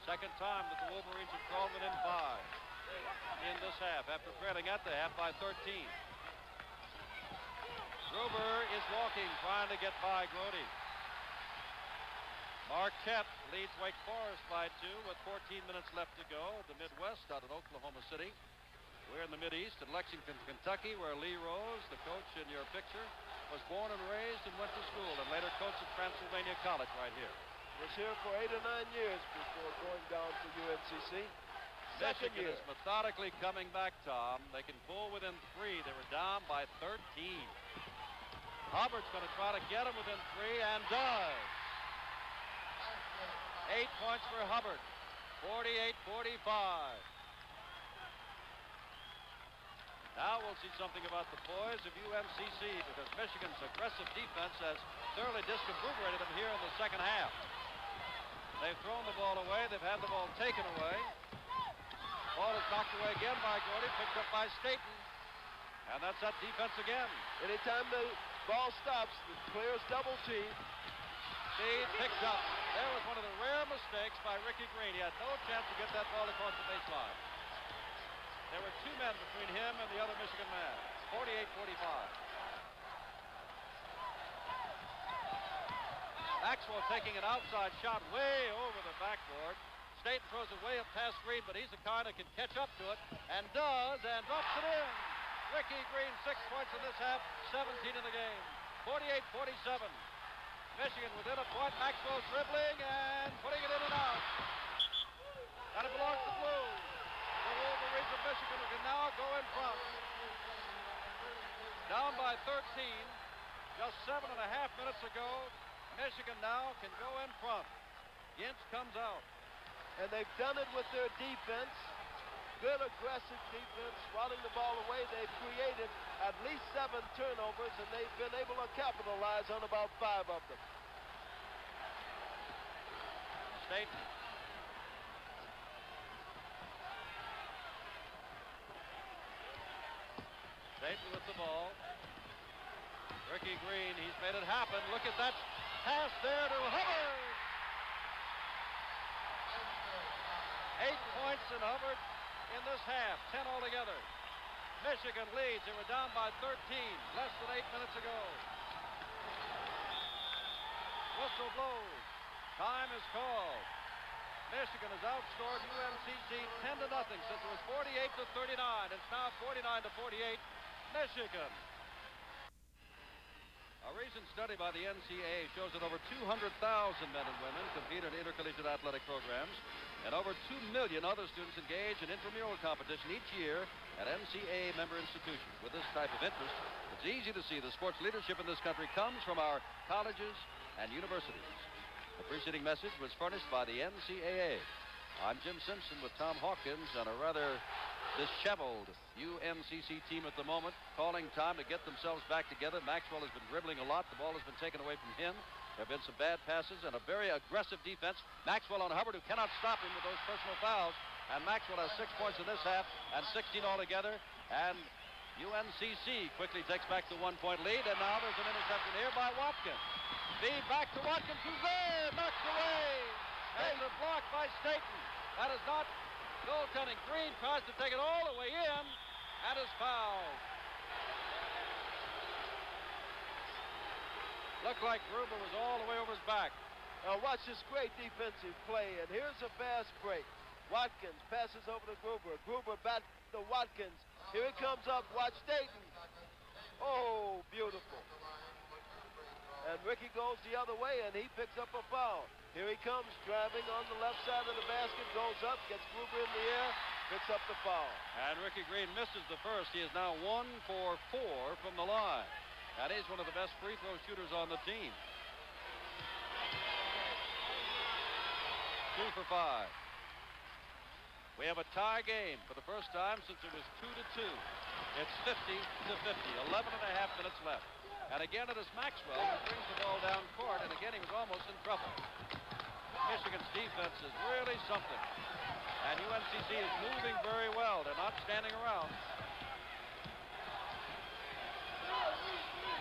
Second time that the Wolverines have crawled within 5 in this half after trailing at the half by 13. Gruber is walking, trying to get by Grody. Marquette leads Wake Forest by 2 with 14 minutes left to go. The Midwest out of Oklahoma City. We're in the Mideast in Lexington, Kentucky, where Lee Rose, the coach in your picture, was born and raised and went to school, and later coached at Transylvania College right here. Was here for 8 or 9 years before going down to UNCC. Michigan is methodically coming back, Tom. They can pull within 3. They were down by 13. Hubbard's going to try to get him within 3, and does. 8 points for Hubbard. 48-45. Now we'll see something about the poise of UNCC, because Michigan's aggressive defense has thoroughly discombobulated them here in the second half. They've thrown the ball away. They've had the ball taken away. Ball is knocked away again by Grody, picked up by Staten. And that's that defense again. Anytime the ball stops, the players double team. Speed picked up. There was one of the rare mistakes by Ricky Green. He had no chance to get that ball across the baseline. There were 2 men between him and the other Michigan man. 48-45. Maxwell taking an outside shot way over the backboard. Staten throws it way up past Green, but he's the kind that can catch up to it, and does, and drops it in. Ricky Green, 6 points in this half, 17 in the game. 48-47. Michigan within a point. Maxwell dribbling and putting it in and out. And it belongs to Blue. The Wolverines of Michigan can now go in front. Down by 13. Just 7.5 minutes ago. Michigan now can go in front. Gintz comes out. And they've done it with their defense. Good aggressive defense, swatting the ball away. They've created at least 7 turnovers, and they've been able to capitalize on about 5 of them. Staten. Staten with the ball. Ricky Green, he's made it happen. Look at that pass there to Hubbard. 8 points in Hubbard in this half, 10 altogether. Michigan leads. They were down by 13, less than 8 minutes ago. Whistle blows. Time is called. Michigan has outscored UNCC 10-0 since it was 48-39. It's now 49-48. Michigan. A recent study by the NCAA shows that over 200,000 men and women compete in intercollegiate athletic programs, and over 2 million other students engage in intramural competition each year at NCAA member institutions. With this type of interest, it's easy to see the sports leadership in this country comes from our colleges and universities. The preceding message was furnished by the NCAA. I'm Jim Simpson with Tom Hawkins and a rather disheveled UNCC team at the moment, calling time to get themselves back together. Maxwell has been dribbling a lot. The ball has been taken away from him. There have been some bad passes and a very aggressive defense. Maxwell on Hubbard, who cannot stop him with those personal fouls. And Maxwell has 6 points in this half and 16 altogether. And UNCC quickly takes back the 1-point lead. And now there's an interception here by Watkins. Feed back to Watkins, who's there, knocked away. And it's blocked by Staten. That is not goaltending. Green tries to take it all the way in and is fouled. Looked like Gruber was all the way over his back. Now watch this great defensive play, and here's a fast break. Watkins passes over to Gruber. Gruber back to Watkins. Here he comes up. Watch Staten. Oh, beautiful. And Ricky goes the other way, and he picks up a foul. Here he comes, driving on the left side of the basket, goes up, gets Gruber in the air, picks up the foul. And Ricky Green misses the first. He is now 1 for 4 from the line. And he's one of the best free throw shooters on the team. 2 for 5. We have a tie game for the first time since it was 2-2. It's 50-50, 11 and a half minutes left. And again, it is Maxwell who brings the ball down court, and again, he was almost in trouble. Michigan's defense is really something. And UNCC is moving very well. They're not standing around.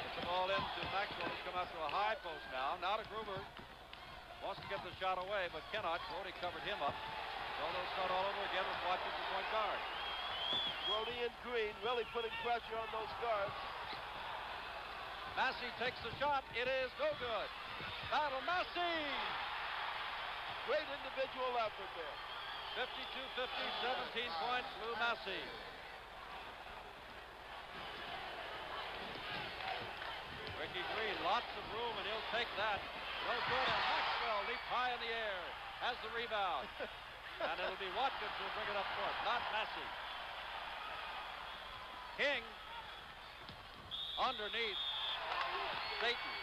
Gets the ball into Maxwell, who's come out to a high post now. Now to Gruber. Wants to get the shot away, but cannot. Brody covered him up. So they'll start all over again with Watkins as point guard. Brody and Green really putting pressure on those guards. Massey takes the shot. It is no good. Battle Massey. Great individual effort there. 52-50, 17 points, Lou Massey. Ricky Green, lots of room, and he'll take that. No good, and Maxwell leaps high in the air, has the rebound. And it'll be Watkins who'll bring it up court, not Massey. King, underneath. Staten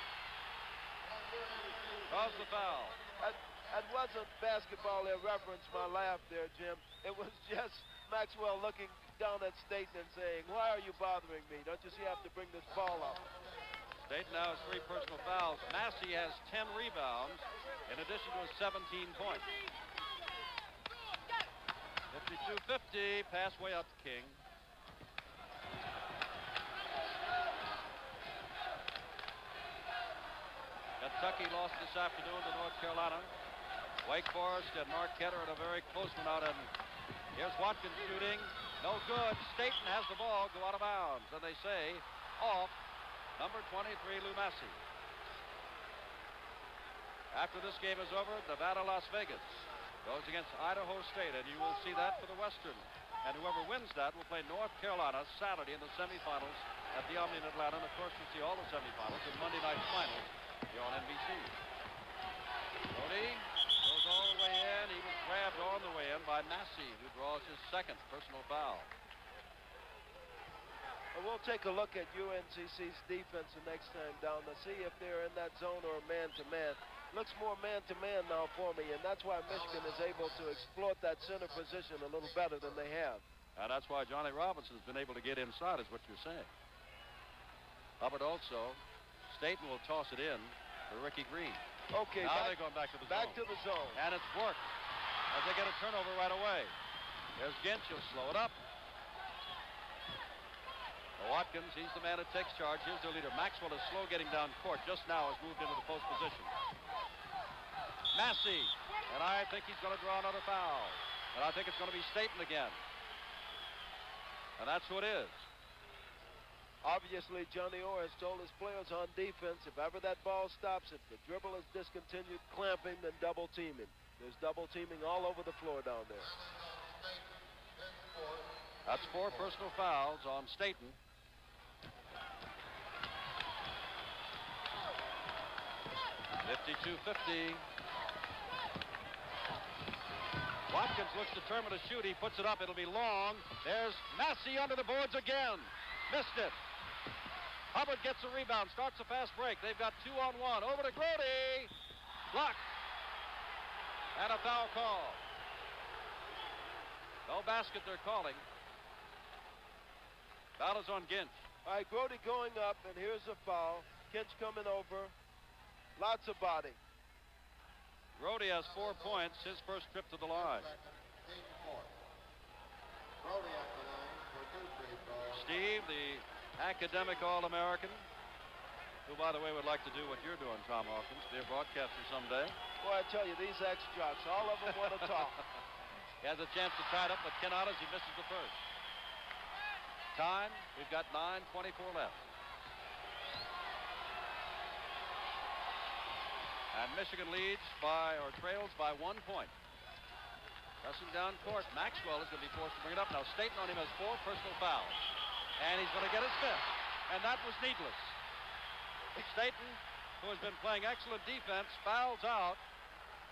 draws the foul. That wasn't basketball irreverence, my laugh there, Jim. It was just Maxwell looking down at Staten and saying, why are you bothering me? Don't you see I have to bring this ball up? Staten now has 3 personal fouls. Massey has 10 rebounds in addition to his 17 points. 52-50, pass way out to King. Kentucky lost this afternoon to North Carolina. Wake Forest and Marquette are in a very close one out, and here's Watkins shooting. No good. Staten has the ball, go out of bounds, and they say off number 23, Lou Massey. After this game is over, Nevada, Las Vegas goes against Idaho State, and you will see that for the Western. And whoever wins that will play North Carolina Saturday in the semifinals at the Omni in Atlanta. And of course, we'll see all the semifinals and Monday night finals here on NBC. Brody goes all the way in. He was grabbed on the way in by Massey, who draws his second personal foul. And we'll take a look at UNCC's defense the next time down to see if they're in that zone or man-to-man. Looks more man-to-man now for me, and that's why Michigan is able to exploit that center position a little better than they have. And that's why Johnny Robinson has been able to get inside, is what you're saying. Hubbard also. Staten will toss it in for Ricky Green. Okay, now they're going back to the zone. Back to the zone. And it's worked as they get a turnover right away. There's Ginch, he'll slow it up. Watkins, he's the man that takes charge. Here's their leader. Maxwell is slow getting down court. Just now has moved into the post position. Massey, and I think he's going to draw another foul. And I think it's going to be Staten again. And that's who it is. Obviously, Johnny Orr has told his players on defense, if ever that ball stops, if the dribble is discontinued, clamp him, then double team him. There's double teaming all over the floor down there. That's 4 personal fouls on Staten. .52-50. Watkins looks determined to shoot. He puts it up. It'll be long. There's Massey under the boards again. Missed it. Hubbard gets a rebound. Starts a fast break. They've got 2-on-1. Over to Grody. Blocked. And a foul call. No basket they're calling. Foul is on Ginch. All right, Grody going up, and here's a foul. Ginch coming over. Lots of body. Grody has 4 points, his first trip to the line. Steve, the academic All-American, who, by the way, would like to do what you're doing, Tom Hawkins, be a broadcaster someday. Boy, I tell you, these ex-jocks, all of them want to talk. He has a chance to tie it up, but cannot as he misses the first. Time, we've got 9:24 left. And Michigan leads by, or trails by 1 point. Pressing down court, Maxwell is going to be forced to bring it up. Now Staten on him has 4 personal fouls. And he's going to get his 5th. And that was needless. Staten, who has been playing excellent defense, fouls out.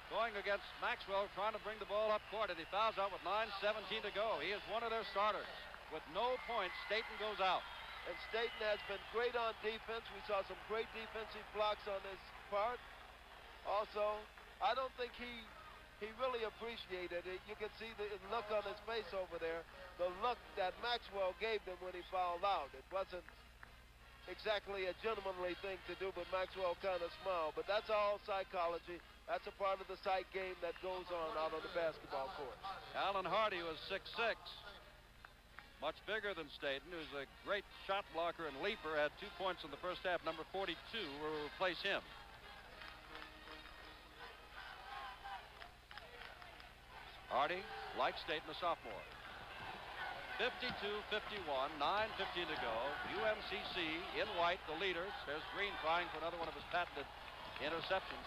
Going against Maxwell, trying to bring the ball up court, and he fouls out with 9:17 to go. He is one of their starters. With no points, Staten goes out. And Staten has been great on defense. We saw some great defensive blocks on his part. Also, I don't think he really appreciated it. You can see the look on his face over there. The look that Maxwell gave them when he fouled out. It wasn't exactly a gentlemanly thing to do, but Maxwell kind of smiled. But that's all psychology. That's a part of the sight game that goes on out on the basketball court. Alan Hardy was 6'6", much bigger than Staten, who's a great shot blocker and leaper, had 2 points in the first half. Number 42 will replace him. Hardy, like Staten, a sophomore. 52-51, 9:15 to go. UNCC in white, the leaders. There's Green trying for another one of his patented interceptions.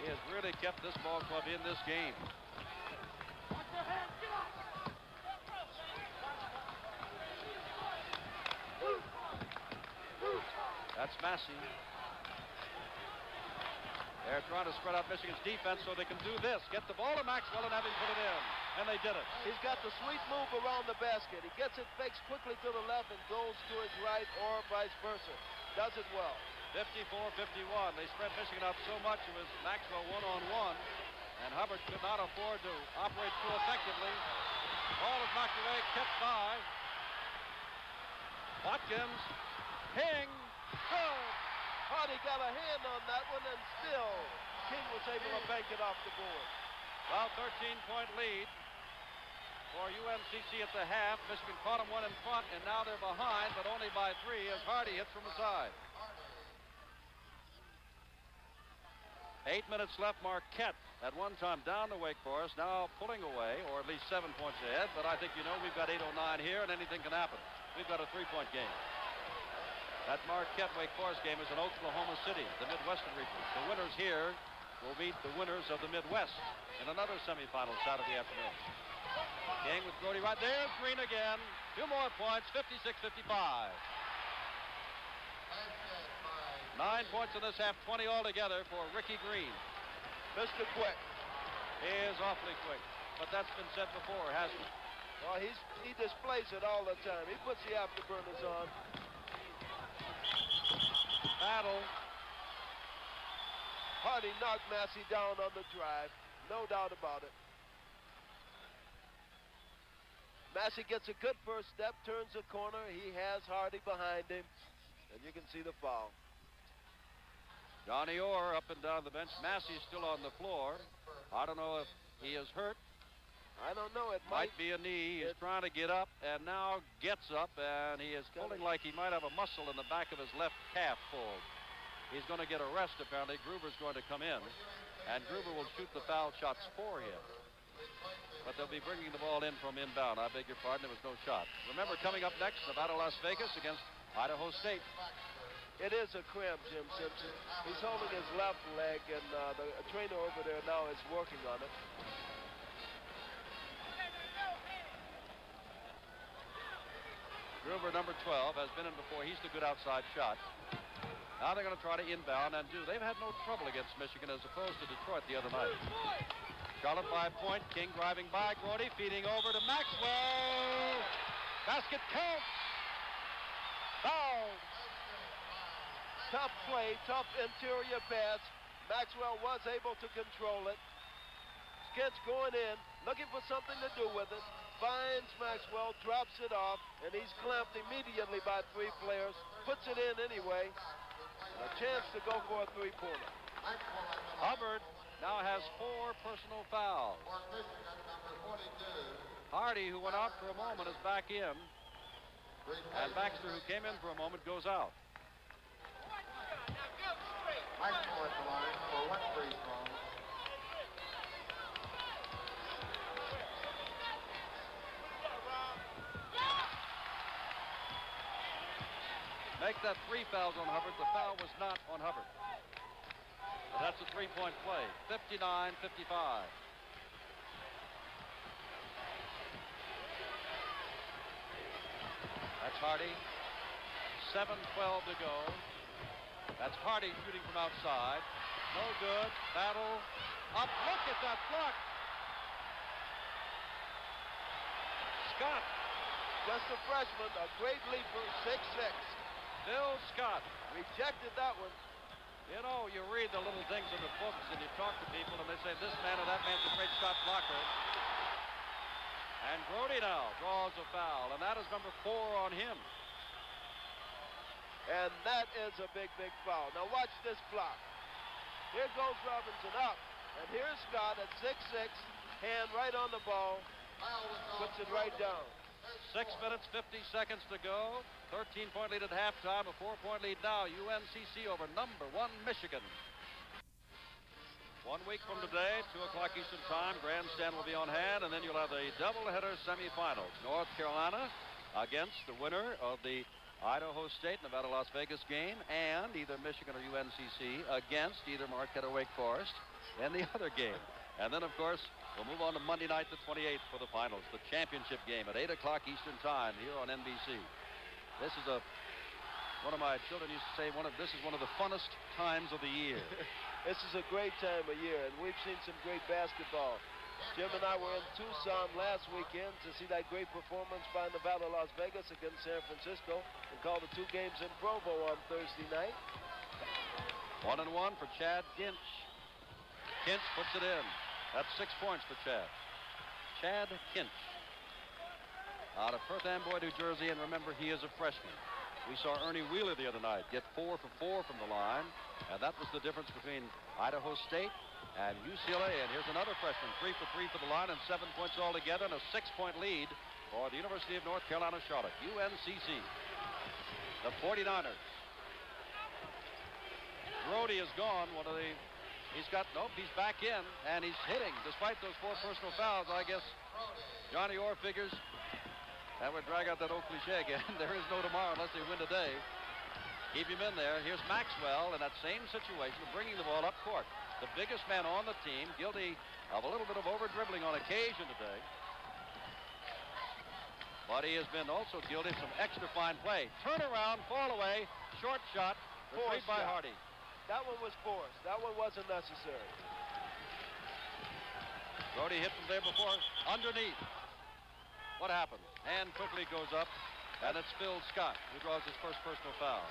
He has really kept this ball club in this game. That's Massey. They're trying to spread out Michigan's defense so they can do this. Get the ball to Maxwell and have him put it in. And they did it. He's got the sweet move around the basket. He gets it, fakes quickly to the left and goes to his right or vice versa. Does it well. 54-51. They spread Michigan out so much it was Maxwell one-on-one. And Hubbard could not afford to operate too effectively. Ball is knocked away, kept by Watkins. Ping. Good. Hardy got a hand on that one, and still King was able to bank it off the board. Well, 13-point lead for UNCC at the half. Michigan caught them one in front, and now they're behind, but only by 3 as Hardy hits from the side. 8 minutes left. Marquette at one time down to Wake Forest, now pulling away, or at least 7 points ahead. But I think you know we've got 8:09 here, and anything can happen. We've got a 3-point game. That Marquette-Wake Forest game is in Oklahoma City, the Midwestern region. The winners here will meet the winners of the Midwest in another semifinal Saturday afternoon. King with Grody right there. Green again. 2 more points, 56-55. 9 points in this half, 20 altogether for Ricky Green. Mr. Quick. He is awfully quick, but that's been said before, hasn't it? Well, he displays it all the time. He puts the afterburners on. Battle. Hardy knocked Massey down on the drive. No doubt about it. Massey gets a good first step, turns the corner. He has Hardy behind him. And you can see the foul. Johnny Orr up and down the bench. Massey's still on the floor. I don't know if he is hurt. I don't know. It might be a knee. He's trying to get up and now gets up, and he is pulling like he might have a muscle in the back of his left calf pulled. He's going to get a rest, apparently. Gruber's going to come in, and Gruber will shoot the foul shots for him. But they'll be bringing the ball in from inbound. I beg your pardon, there was no shot. Remember, coming up next, Nevada, Las Vegas against Idaho State. It is a cramp, Jim Simpson. He's holding his left leg, and the trainer over there now is working on it. Gruber, number 12, has been in before. He's the good outside shot. Now they're going to try to inbound and do. They've had no trouble against Michigan as opposed to Detroit the other night. Charlotte by a point. King driving by. Grody feeding over to Maxwell. Basket counts. Foul. Tough play, tough interior pass. Maxwell was able to control it. Skins going in, looking for something to do with it. Finds Maxwell, drops it off, and he's clamped immediately by 3 players. Puts it in anyway. A chance to go for a 3-pointer. Hubbard now has 4 personal fouls. Hardy, who went out for a moment, is back in. And Baxter, who came in for a moment, goes out. Maxwell at the line for 1 free throw. Make that 3 fouls on Hubbard. The foul was not on Hubbard. But that's a 3-point play. 59-55. That's Hardy. 7:12 to go. That's Hardy shooting from outside. No good. Battle. Up. Look at that block. Scott. Just a freshman, a great leaper, 6'6". Bill Scott. Rejected that one. You know, you read the little things in the books and you talk to people and they say this man or that man's a great shot blocker. And Grody now draws a foul, and that is number 4 on him. And that is a big, big foul. Now watch this block. Here goes Robinson up. And here's Scott at 6'6", hand right on the ball. Puts it right down. 6 minutes, 50 seconds to go. 13-point lead at halftime, a 4-point lead now. UNCC over number 1 Michigan. 1 week from today, 2 o'clock Eastern time, grandstand will be on hand, and then you'll have the doubleheader semifinals. North Carolina against the winner of the Idaho State, Nevada, Las Vegas game, and either Michigan or UNCC against either Marquette or Wake Forest in the other game. And then, of course, we'll move on to Monday night, the 28th, for the finals, the championship game at 8 o'clock Eastern time here on NBC. This is one of my children used to say, this is one of the funnest times of the year. This is a great time of year, and we've seen some great basketball. Jim and I were in Tucson last weekend to see that great performance by Nevada, Las Vegas against San Francisco, and called the 2 games in Provo on Thursday night. 1-1 for Chad Kinch. Kinch puts it in. That's 6 points for Chad. Chad Kinch. Out of Perth Amboy, New Jersey, and remember, he is a freshman. We saw Ernie Wheeler the other night get 4 for 4 from the line, and that was the difference between Idaho State and UCLA. And here's another freshman, 3 for 3 for the line, and 7 points altogether, and a 6-point lead for the University of North Carolina, Charlotte, UNCC. The 49ers. Grody is gone. He's back in, and he's hitting despite those 4 personal fouls. I guess Johnny Orr figures that would drag out that old cliche again. There is no tomorrow unless they win today. Keep him in there. Here's Maxwell in that same situation of bringing the ball up court. The biggest man on the team, guilty of a little bit of over-dribbling on occasion today. But he has been also guilty of some extra fine play. Turnaround, fall away, short shot, retrieved by Hardy. That one was forced. That one wasn't necessary. Grody hit from there before. Underneath. What happened? Hand quickly goes up, and it's Phil Scott who draws his first personal foul.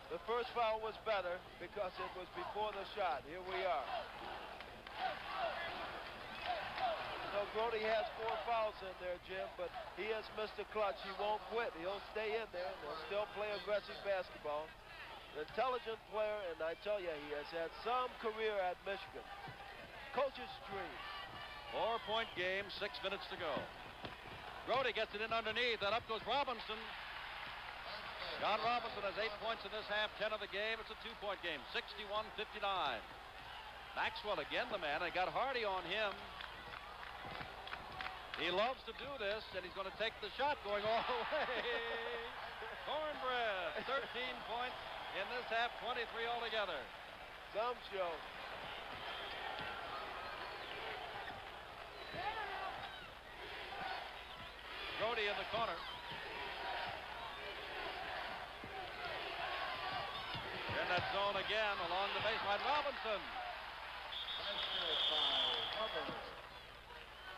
The first foul was better because it was before the shot. Here we are. So Grody has 4 fouls in there, Jim, but he has Mr. Clutch. He won't quit. He'll stay in there, and he'll still play aggressive basketball. An intelligent player, and I tell you, he has had some career at Michigan. Coach's dream. 4-point game, 6 minutes to go. Grody gets it in underneath, and up goes Robinson. John Robinson has 8 points in this half, 10 of the game. It's a 2-point game, 61-59. Maxwell again, the man, and got Hardy on him. He loves to do this, and he's going to take the shot going all the way. Cornbread, 13 points in this half, 23 altogether. Some show. Brody in the corner. In that zone again along the baseline. Robinson.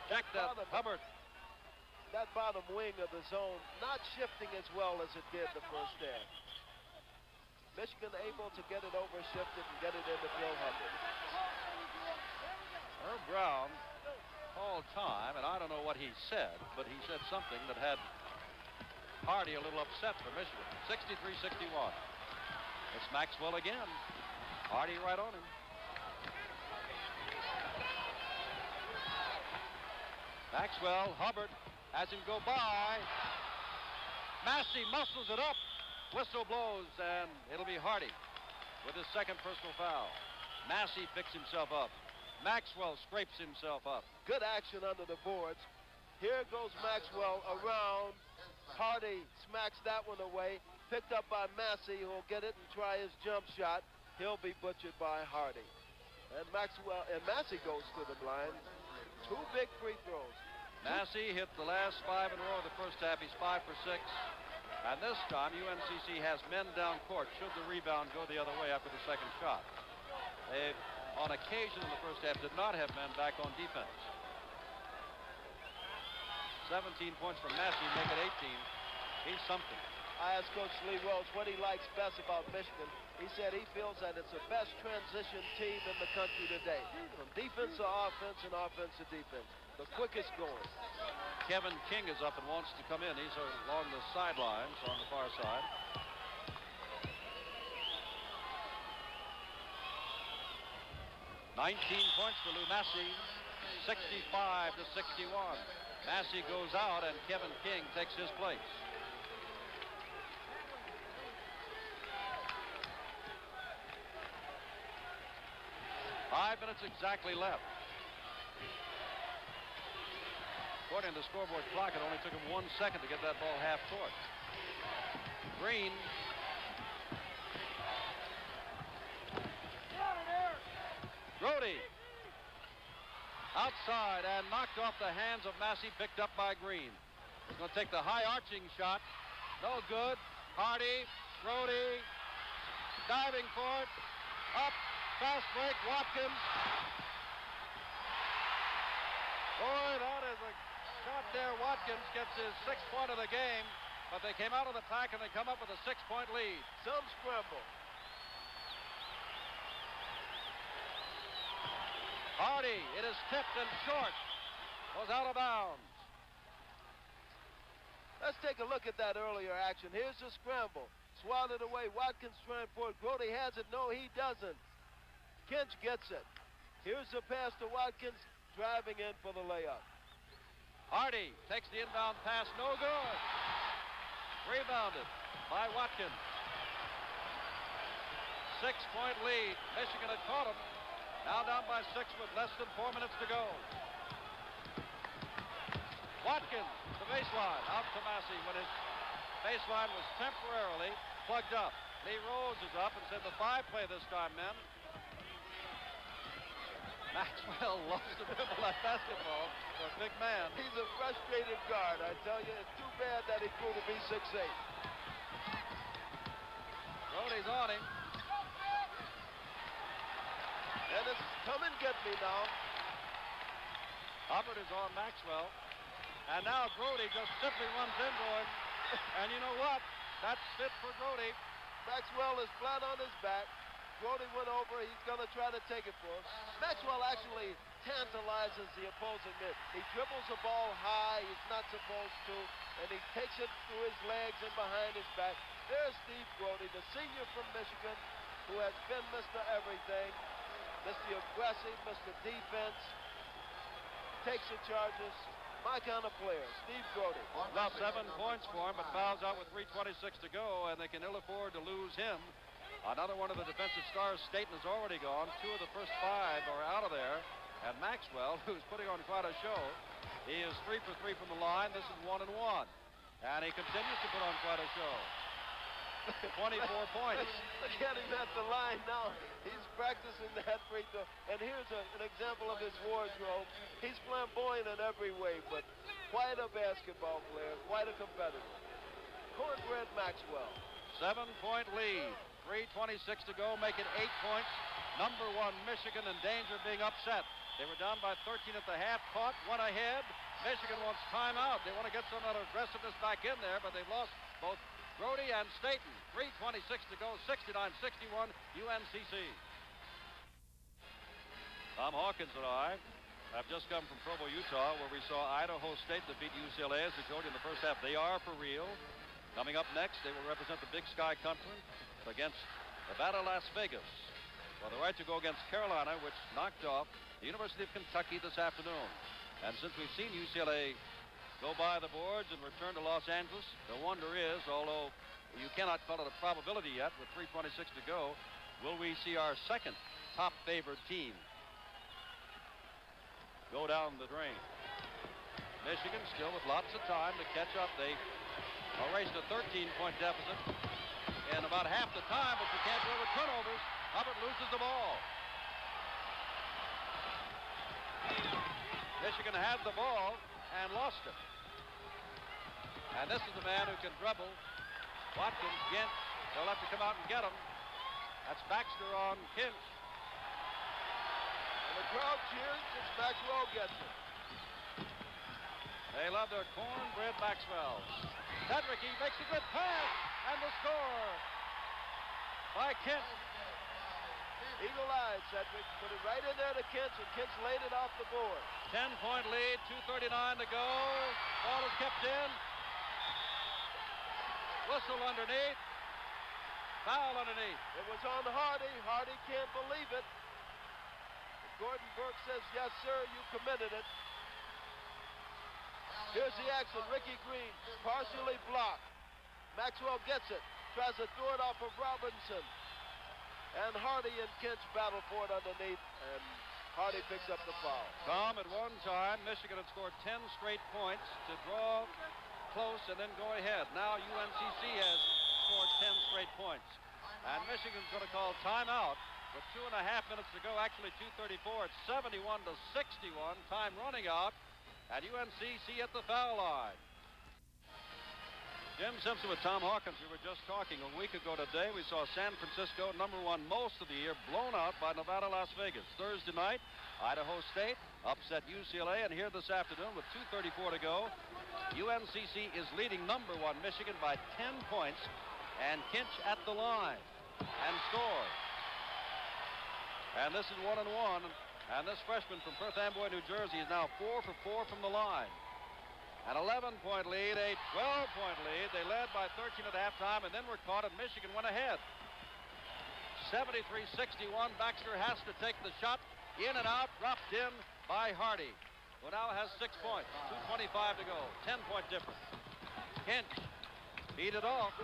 Check that, Hubbard. That bottom wing of the zone not shifting as well as it did the first half. Michigan able to get it over shifted and get it into Bill Hubbard. Herb Brown called time, and I don't know what he said, but he said something that had Hardy a little upset for Michigan. 63-61. It's Maxwell again. Hardy right on him. Maxwell, Hubbard has him go by. Massey muscles it up. Whistle blows, and it'll be Hardy with his second personal foul. Massey picks himself up. Maxwell scrapes himself up. Good action under the boards. Here goes Maxwell around. Hardy smacks that one away. Picked up by Massey, who'll get it and try his jump shot. He'll be butchered by Hardy. And Massey goes to the line. 2 big free throws. Massey hit the last 5 in a row of the first half. He's 5 for 6. And this time, UNCC has men down court should the rebound go the other way after the second shot. They, on occasion in the first half, did not have men back on defense. 17 points from Massey, make it 18. He's something. I asked Coach Lee Rose what he likes best about Michigan. He said he feels that it's the best transition team in the country today. From defense to offense and offense to defense. The quickest going. Kevin King is up and wants to come in. He's along the sidelines on the far side. Points for Lou Massey, 65-61. Massey goes out and Kevin King takes his place. Five minutes exactly left. According to the scoreboard clock, it only took him 1 second to get that ball half court. Green. Brody. Outside and knocked off the hands of Massey, picked up by Green. He's going to take the high arching shot. No good. Hardy, Brody, diving for it. Up, fast break, Watkins. Boy, that is a shot there. Watkins gets his 6th point of the game, but they came out of the pack and they come up with a 6-point lead. Some scramble. Hardy, it is tipped and short. Goes out of bounds. Let's take a look at that earlier action. Here's the scramble. Swatted away. Watkins trying for it. Brody has it. No, he doesn't. Kinch gets it. Here's the pass to Watkins. Driving in for the layup. Hardy takes the inbound pass. No good. Rebounded by Watkins. 6-point lead. Michigan had caught him. Now down by 6 with less than 4 minutes to go. Watkins, the baseline, out to Massey when his baseline was temporarily plugged up. Lee Rose is up and said the 5 play this time, men. Maxwell loves to dribble that basketball for a big man. He's a frustrated guard, I tell you. It's too bad that he grew to be 6'8". Brody's on him. And it's come and get me now. Hubbard is on Maxwell. And now Brody just simply runs into him. And you know what? That's fit for Brody. Maxwell is flat on his back. Brody went over. He's going to try to take it for him. Maxwell actually tantalizes the opposing mid. He dribbles the ball high. He's not supposed to. And he takes it through his legs and behind his back. There's Steve Brody, the senior from Michigan, who has been Mr. Everything. Mr. Aggressive, Mr. Defense, takes the charges. My kind of player, Steve Brody. About 7 points for him, but fouls out with 3:26 to go, and they can ill afford to lose him. Another one of the defensive stars, Staten, is already gone. 2 of the first 5 are out of there. And Maxwell, who's putting on quite a show, he is 3 for 3 from the line. This is 1-1. And he continues to put on quite a show. 24 points. Look at him at the line now. He's practicing that free throw. And here's an example of his wardrobe. He's flamboyant in every way, but quite a basketball player, quite a competitor. Cornbread Maxwell. 7-point lead. 3:26 to go, make it 8 points. Number 1, Michigan in danger of being upset. They were down by 13 at the half, caught, one ahead. Michigan wants timeout. They want to get some of that aggressiveness back in there, but they've lost both Brody and Staten. 3:26 to go, 69-61, UNCC. Tom Hawkins and I have just come from Provo, Utah, where we saw Idaho State that beat UCLA, as we told you in the first half. They are for real. Coming up next, they will represent the Big Sky Conference against Nevada, Las Vegas, for the right to go against Carolina, which knocked off the University of Kentucky this afternoon. And since we've seen UCLA go by the boards and return to Los Angeles, the wonder is, although you cannot call it a probability yet with 3:26 to go, will we see our second top favored team go down the drain? Michigan still with lots of time to catch up. They erased a 13-point deficit in about half the time, but you can't do it with turnovers. Hubbard loses the ball. Michigan had the ball and lost it. And this is the man who can dribble. Watkins, Gint, they'll have to come out and get him. That's Baxter on Kinch. And the crowd cheers as Maxwell gets it. They love their cornbread Maxwell. CEDRIC, he makes a good pass, and the score by Kent. Eagle eyes, Cedric. Put it right in there to Kinch, and Kinch laid it off the board. 10-point lead, 2:39 to go. Ball is kept in. Whistle underneath. Foul underneath. It was on Hardy. Hardy can't believe it. Gordon Burke says, yes, sir, you committed it. Here's the action. Ricky Green, partially blocked. Maxwell gets it. Tries to throw it off of Robinson. And Hardy and Kinch battle for it underneath, and Hardy picks up the foul. Tom, at one time, Michigan had scored 10 straight points to draw close and then go ahead. Now UNCC has scored 10 straight points. And Michigan's going to call timeout with 2.5 minutes to go, actually 2:34. It's 71-61, time running out, and UNCC at the foul line. Jim Simpson with Tom Hawkins. We were just talking a week ago today. We saw San Francisco, number 1 most of the year, blown out by Nevada, Las Vegas. Thursday night, Idaho State upset UCLA, and here this afternoon with 2:34 to go, UNCC is leading number 1 Michigan by 10 points, and Kinch at the line and scores. And this is 1-1, and this freshman from Perth Amboy, New Jersey, is now 4 for 4 from the line. An 11-point lead, a 12-point lead. They led by 13 at halftime, and then were caught, and Michigan went ahead. 73-61. Baxter has to take the shot. In and out, dropped in by Hardy, who now has 6 points. 2:25 to go. 10-point difference. Kinch beat it off.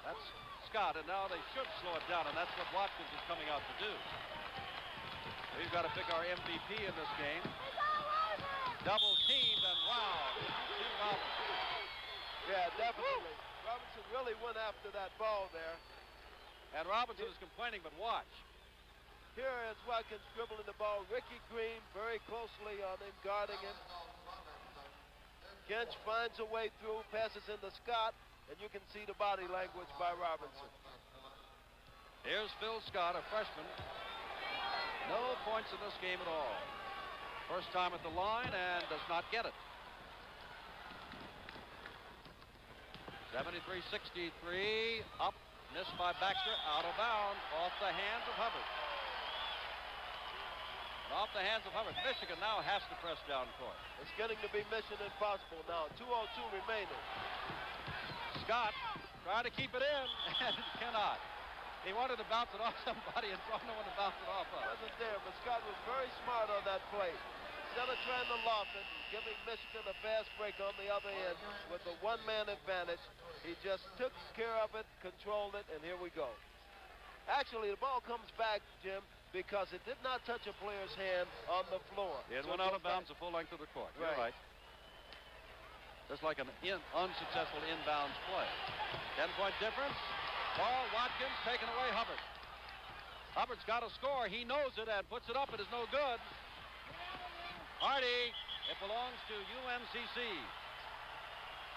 That's Scott, and now they should slow it down, and that's what Watkins is coming out to do. We've got to pick our MVP in this game. Double teamed, and wow. Robinson. Yeah, definitely. Robinson really went after that ball there. And Robinson is complaining, but watch. Here is Watkins dribbling the ball. Ricky Green very closely on him, guarding him. Kinch finds a way through, passes into Scott, and you can see the body language by Robinson. Here's Phil Scott, a freshman. No points in this game at all. First time at the line and does not get it. 73-63, up, missed by Baxter, out of bounds, off the hands of Hubbard. And off the hands of Hubbard. Michigan now has to press down court. It's getting to be mission impossible now. 2:02 remaining. Scott trying to keep it in and cannot. He wanted to bounce it off somebody and found no one to bounce it off of. Wasn't there, but Scott was very smart on that play. Instead of trying to loft it, giving Michigan a fast break on the other end with a one-man advantage, he just took care of it, controlled it, and here we go. Actually, the ball comes back, Jim, because it did not touch a player's hand on the floor. It went out of bounds the full length of the court. You're right. Just like an unsuccessful inbounds play. 10-point difference. Ball, Watkins taking away Hubbard. Hubbard's got to score. He knows it and puts it up. It is no good. Hardy, it belongs to UNCC.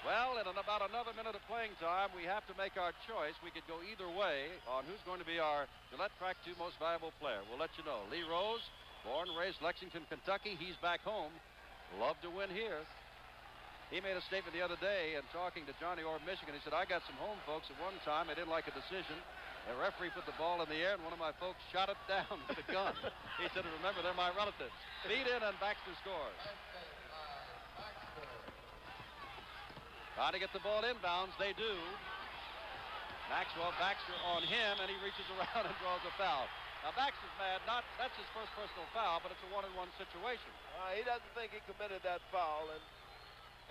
Well, in about another minute of playing time, we have to make our choice. We could go either way on who's going to be our Gillette Track 2 most valuable player. We'll let you know. Lee Rose, born and raised Lexington, Kentucky. He's back home. Love to win here. He made a statement the other day in talking to Johnny Orr of Michigan. He said, I got some home folks at one time. I didn't like a decision. The referee put the ball in the air, and one of my folks shot it down with a gun. He said, remember, they're my relatives. Feed in, and Baxter scores. Trying to get the ball inbounds. They do. Maxwell, Baxter on him, and he reaches around and draws a foul. Now, Baxter's mad. That's his first personal foul, but it's a one-on-one situation. He doesn't think he committed that foul.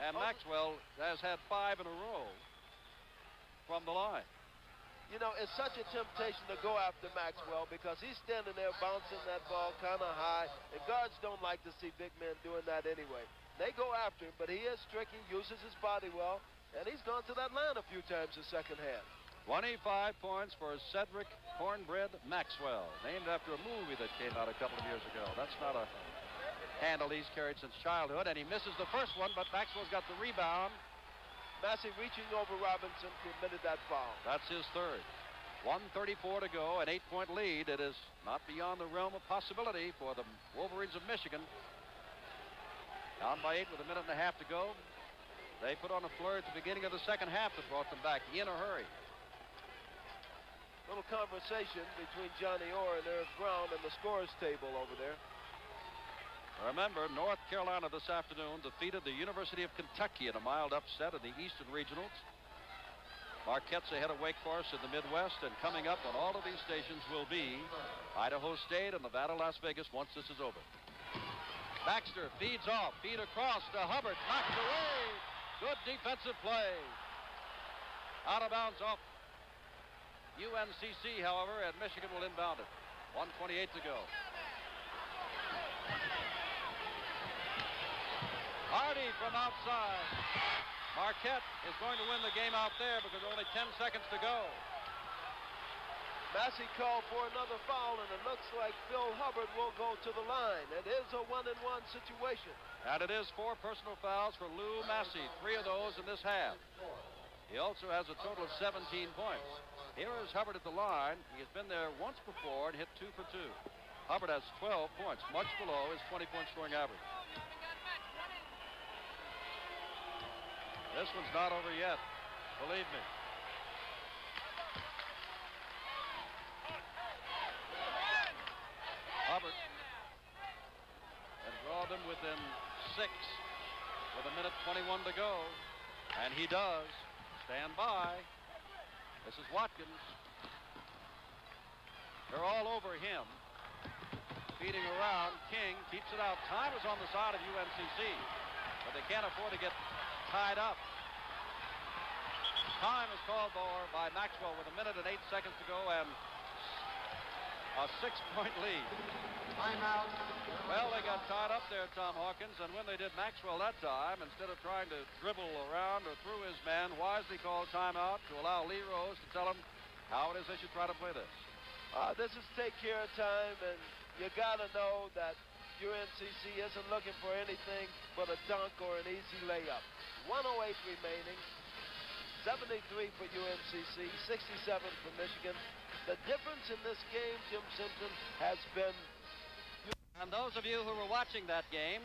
And Maxwell has had 5 in a row from the line. You know, it's such a temptation to go after Maxwell because he's standing there bouncing that ball kind of high, and guards don't like to see big men doing that anyway. They go after him, but he is tricky, uses his body well, and he's gone to that line a few times the second half. 25 points for Cedric Cornbread Maxwell, named after a movie that came out a couple of years ago. That's not a handle he's carried since childhood, and he misses the first one, but Maxwell's got the rebound. Massey reaching over Robinson, committed that foul. That's his third. 1:34 to go, an 8-point lead. It is not beyond the realm of possibility for the Wolverines of Michigan. Down by 8 with a minute and a half to go. They put on a flurry at the beginning of the second half that brought them back in a hurry. Little conversation between Johnny Orr and Eric Brown and the scorers table over there. Remember, North Carolina this afternoon defeated the University of Kentucky in a mild upset in the Eastern Regionals. Marquette's ahead of Wake Forest in the Midwest, and coming up on all of these stations will be Idaho State and Nevada, Las Vegas once this is over. Baxter feeds off, feed across to Hubbard, knocked away. Good defensive play. Out of bounds off UNCC, however, and Michigan will inbound it. 1:28 to go. Hardy from outside. Marquette is going to win the game out there because only 10 seconds to go. Massey called for another foul, and it looks like Phil Hubbard will go to the line. It is a 1-and-1 situation. And it is 4 personal fouls for Lou Massey, 3 of those in this half. He also has a total of 17 points. Here is Hubbard at the line. He has been there once before and hit 2 for 2. Hubbard has 12 points, much below his 20-point scoring average. This one's not over yet, believe me. Hubbard and draw them within 6 with a minute 21 to go. And he does. Stand by. This is Watkins. They're all over him. Feeding around. King keeps it out. Time is on the side of UNCC, but they can't afford to get tied up. Time is called for by Maxwell with a minute and 8 seconds to go and a 6-point lead. Timeout. Well, they got tied up there, Tom Hawkins, and when they did Maxwell that time, instead of trying to dribble around or through his man, wisely called timeout to allow Lee Rose to tell him how it is they should try to play this. This is take care of time, and you got to know that UNCC isn't looking for anything but a dunk or an easy layup. 1:08 remaining. 73 for UNCC, 67 for Michigan. The difference in this game, Jim Simpson, has been... And those of you who were watching that game,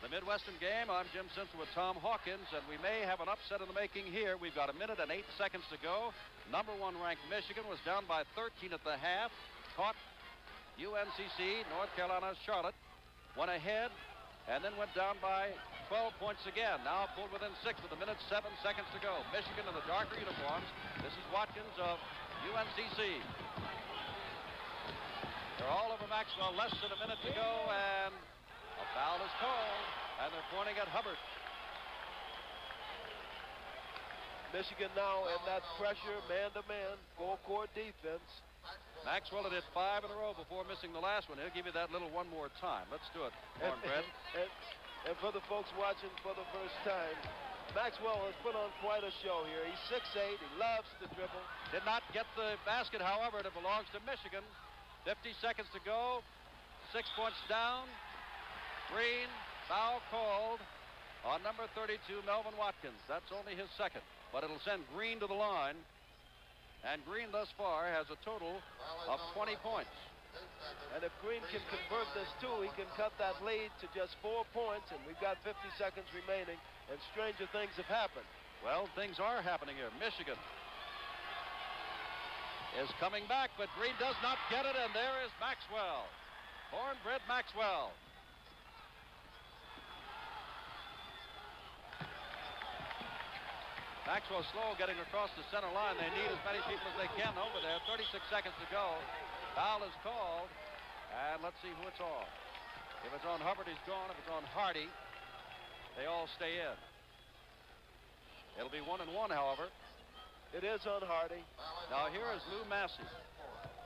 the Midwestern game, I'm Jim Simpson with Tom Hawkins, and we may have an upset in the making here. We've got a minute and 8 seconds to go. Number 1 ranked Michigan was down by 13 at the half. Caught UNCC, North Carolina, Charlotte, went ahead, and then went down by 12 points again. Now pulled within 6 with a minute 7 seconds to go. Michigan in the darker uniforms. This is Watkins of UNCC. They're all over Maxwell. Less than a minute to go, and a foul is called, and they're pointing at Hubbard. Michigan now in that pressure, man-to-man, full-court defense. Maxwell had hit 5 in a row before missing the last one. He'll give you that little one more time. Let's do it, Cornbread. And for the folks watching for the first time, Maxwell has put on quite a show here. He's 6'8", he loves to dribble. Did not get the basket, however, it belongs to Michigan. 50 seconds to go. 6 points down. Green, foul called on number 32, Melvin Watkins. That's only his second, but it'll send Green to the line. And Green thus far has a total of 20 points. And if Green can convert this too, he can cut that lead to just 4 points, and we've got 50 seconds remaining, and stranger things have happened. Well, things are happening here. Michigan is coming back, but Green does not get it, and there is Maxwell. Cornbread Maxwell. Maxwell slow getting across the center line. They need as many people as they can over there. 36 seconds to go. Foul is called, and let's see who it's on. If it's on Hubbard, he's gone. If it's on Hardy, they all stay in. It'll be 1-1, however. It is on Hardy. Now here is Lou Massey,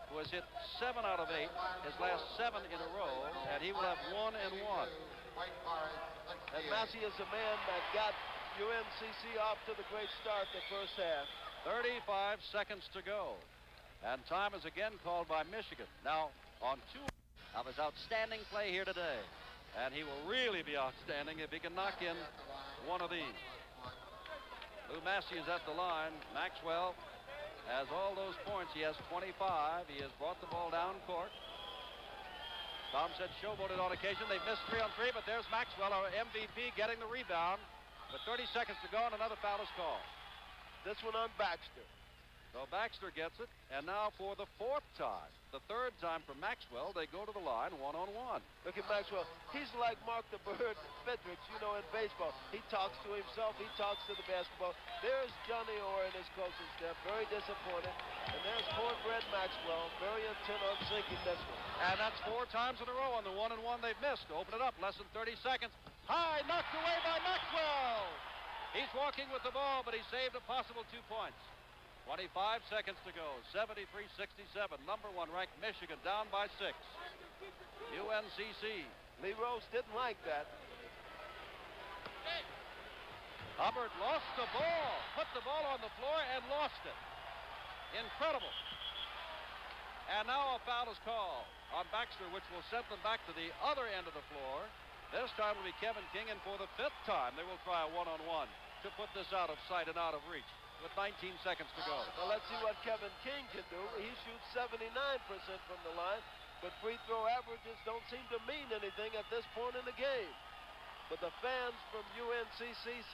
who has hit 7 out of 8, his last 7 in a row, and he will have 1-1. And Massey is a man that got UNCC off to the great start the first half. 35 seconds to go. And time is again called by Michigan. Now, on 2 of his outstanding play here today. And he will really be outstanding if he can knock in one of these. Lou Massey is at the line. Maxwell has all those points. He has 25. He has brought the ball down court. Tom said showboated on occasion. They missed 3 on 3, but there's Maxwell, our MVP, getting the rebound. With 30 seconds to go, and another foul is called. This one on Baxter. So Baxter gets it, and now for the 4th time, the 3rd time for Maxwell, they go to the line 1-on-1. Look at Maxwell. He's like Mark the Bird Fedricks, you know, in baseball. He talks to himself. He talks to the basketball. There's Johnny Orr in his coaching staff, very disappointed. And there's Cornbread Maxwell, very intent on sinking this one. And that's 4 times in a row on the 1-on-1 they've missed. Open it up, less than 30 seconds. High, knocked away by Maxwell. He's walking with the ball, but he saved a possible 2 points. 25 seconds to go. 73-67. Number 1 ranked Michigan down by 6. UNCC. Lee Rose didn't like that. Hubbard lost the ball. Put the ball on the floor and lost it. Incredible. And now a foul is called on Baxter, which will send them back to the other end of the floor. This time will be Kevin King, and for the 5th time, they will try a 1-on-1 to put this out of sight and out of reach with 19 seconds to go. Well, let's see what Kevin King can do. He shoots 79% from the line, but free throw averages don't seem to mean anything at this point in the game. But the fans from UNCC,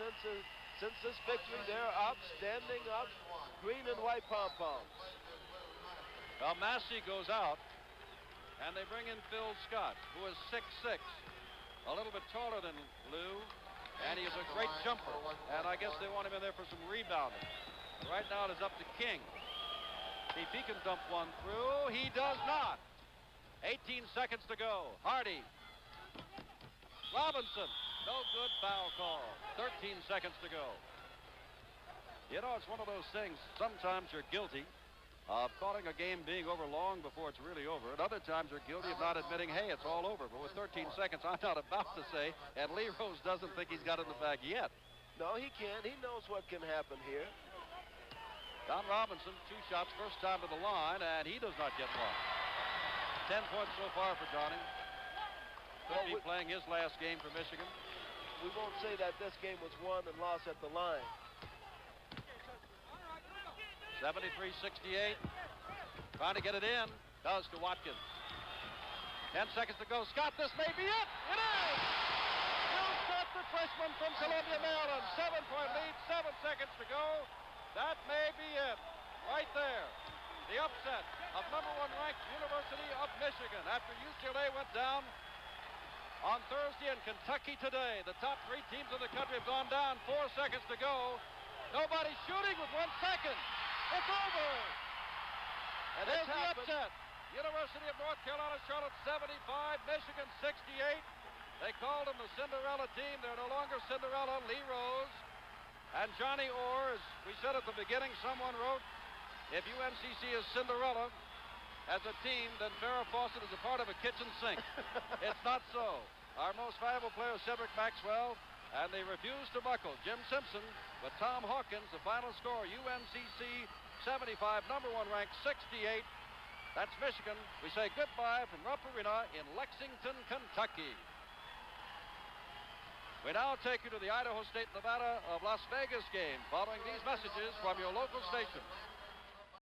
since this victory, they're up, standing up, green and white pom-poms. Well, Massey goes out, and they bring in Phil Scott, who is 6'6", a little bit taller than Lou, and he is a great jumper, and I guess they want him in there for some rebounding. Right now it is up to King. See if he can dump one through. He does not. 18 seconds to go. Hardy. Robinson. No good, foul call. 13 seconds to go. You know, it's one of those things. Sometimes you're guilty of calling a game being over long before it's really over. And other times you're guilty of not admitting, hey, it's all over. But with 13 seconds, I'm not about to say, and Lee Rose doesn't think he's got it in the bag yet. No, he can't. He knows what can happen here. Don Robinson, 2 shots, first time to the line, and he does not get one. 10 points so far for Johnny. Could be playing his last game for Michigan. We won't say that this game was won and lost at the line. 73-68. Trying to get it in. Does to Watkins. 10 seconds to go. Scott, this may be it. It is! Phil Scott, the freshman from Columbia, Maryland. 7-point lead, 7 seconds to go. That may be it. Right there. The upset of number 1 ranked University of Michigan after UCLA went down on Thursday and Kentucky today. The top 3 teams in the country have gone down. 4 seconds to go. Nobody shooting with 1 second. It's over. And there's the upset. University of North Carolina, Charlotte 75, Michigan 68. They called them the Cinderella team. They're no longer Cinderella. Lee Rose and Johnny Orr. As we said at the beginning, someone wrote, if UNCC is Cinderella as a team, then Farrah Fawcett is a part of a kitchen sink. It's not so. Our most valuable player, Cedric Maxwell, and they refuse to buckle. Jim Simpson with Tom Hawkins, the final score, UNCC 75, number 1 ranked 68. That's Michigan. We say goodbye from Rupp Arena in Lexington, Kentucky. We now take you to the Idaho State, Nevada of Las Vegas game, following these messages from your local stations.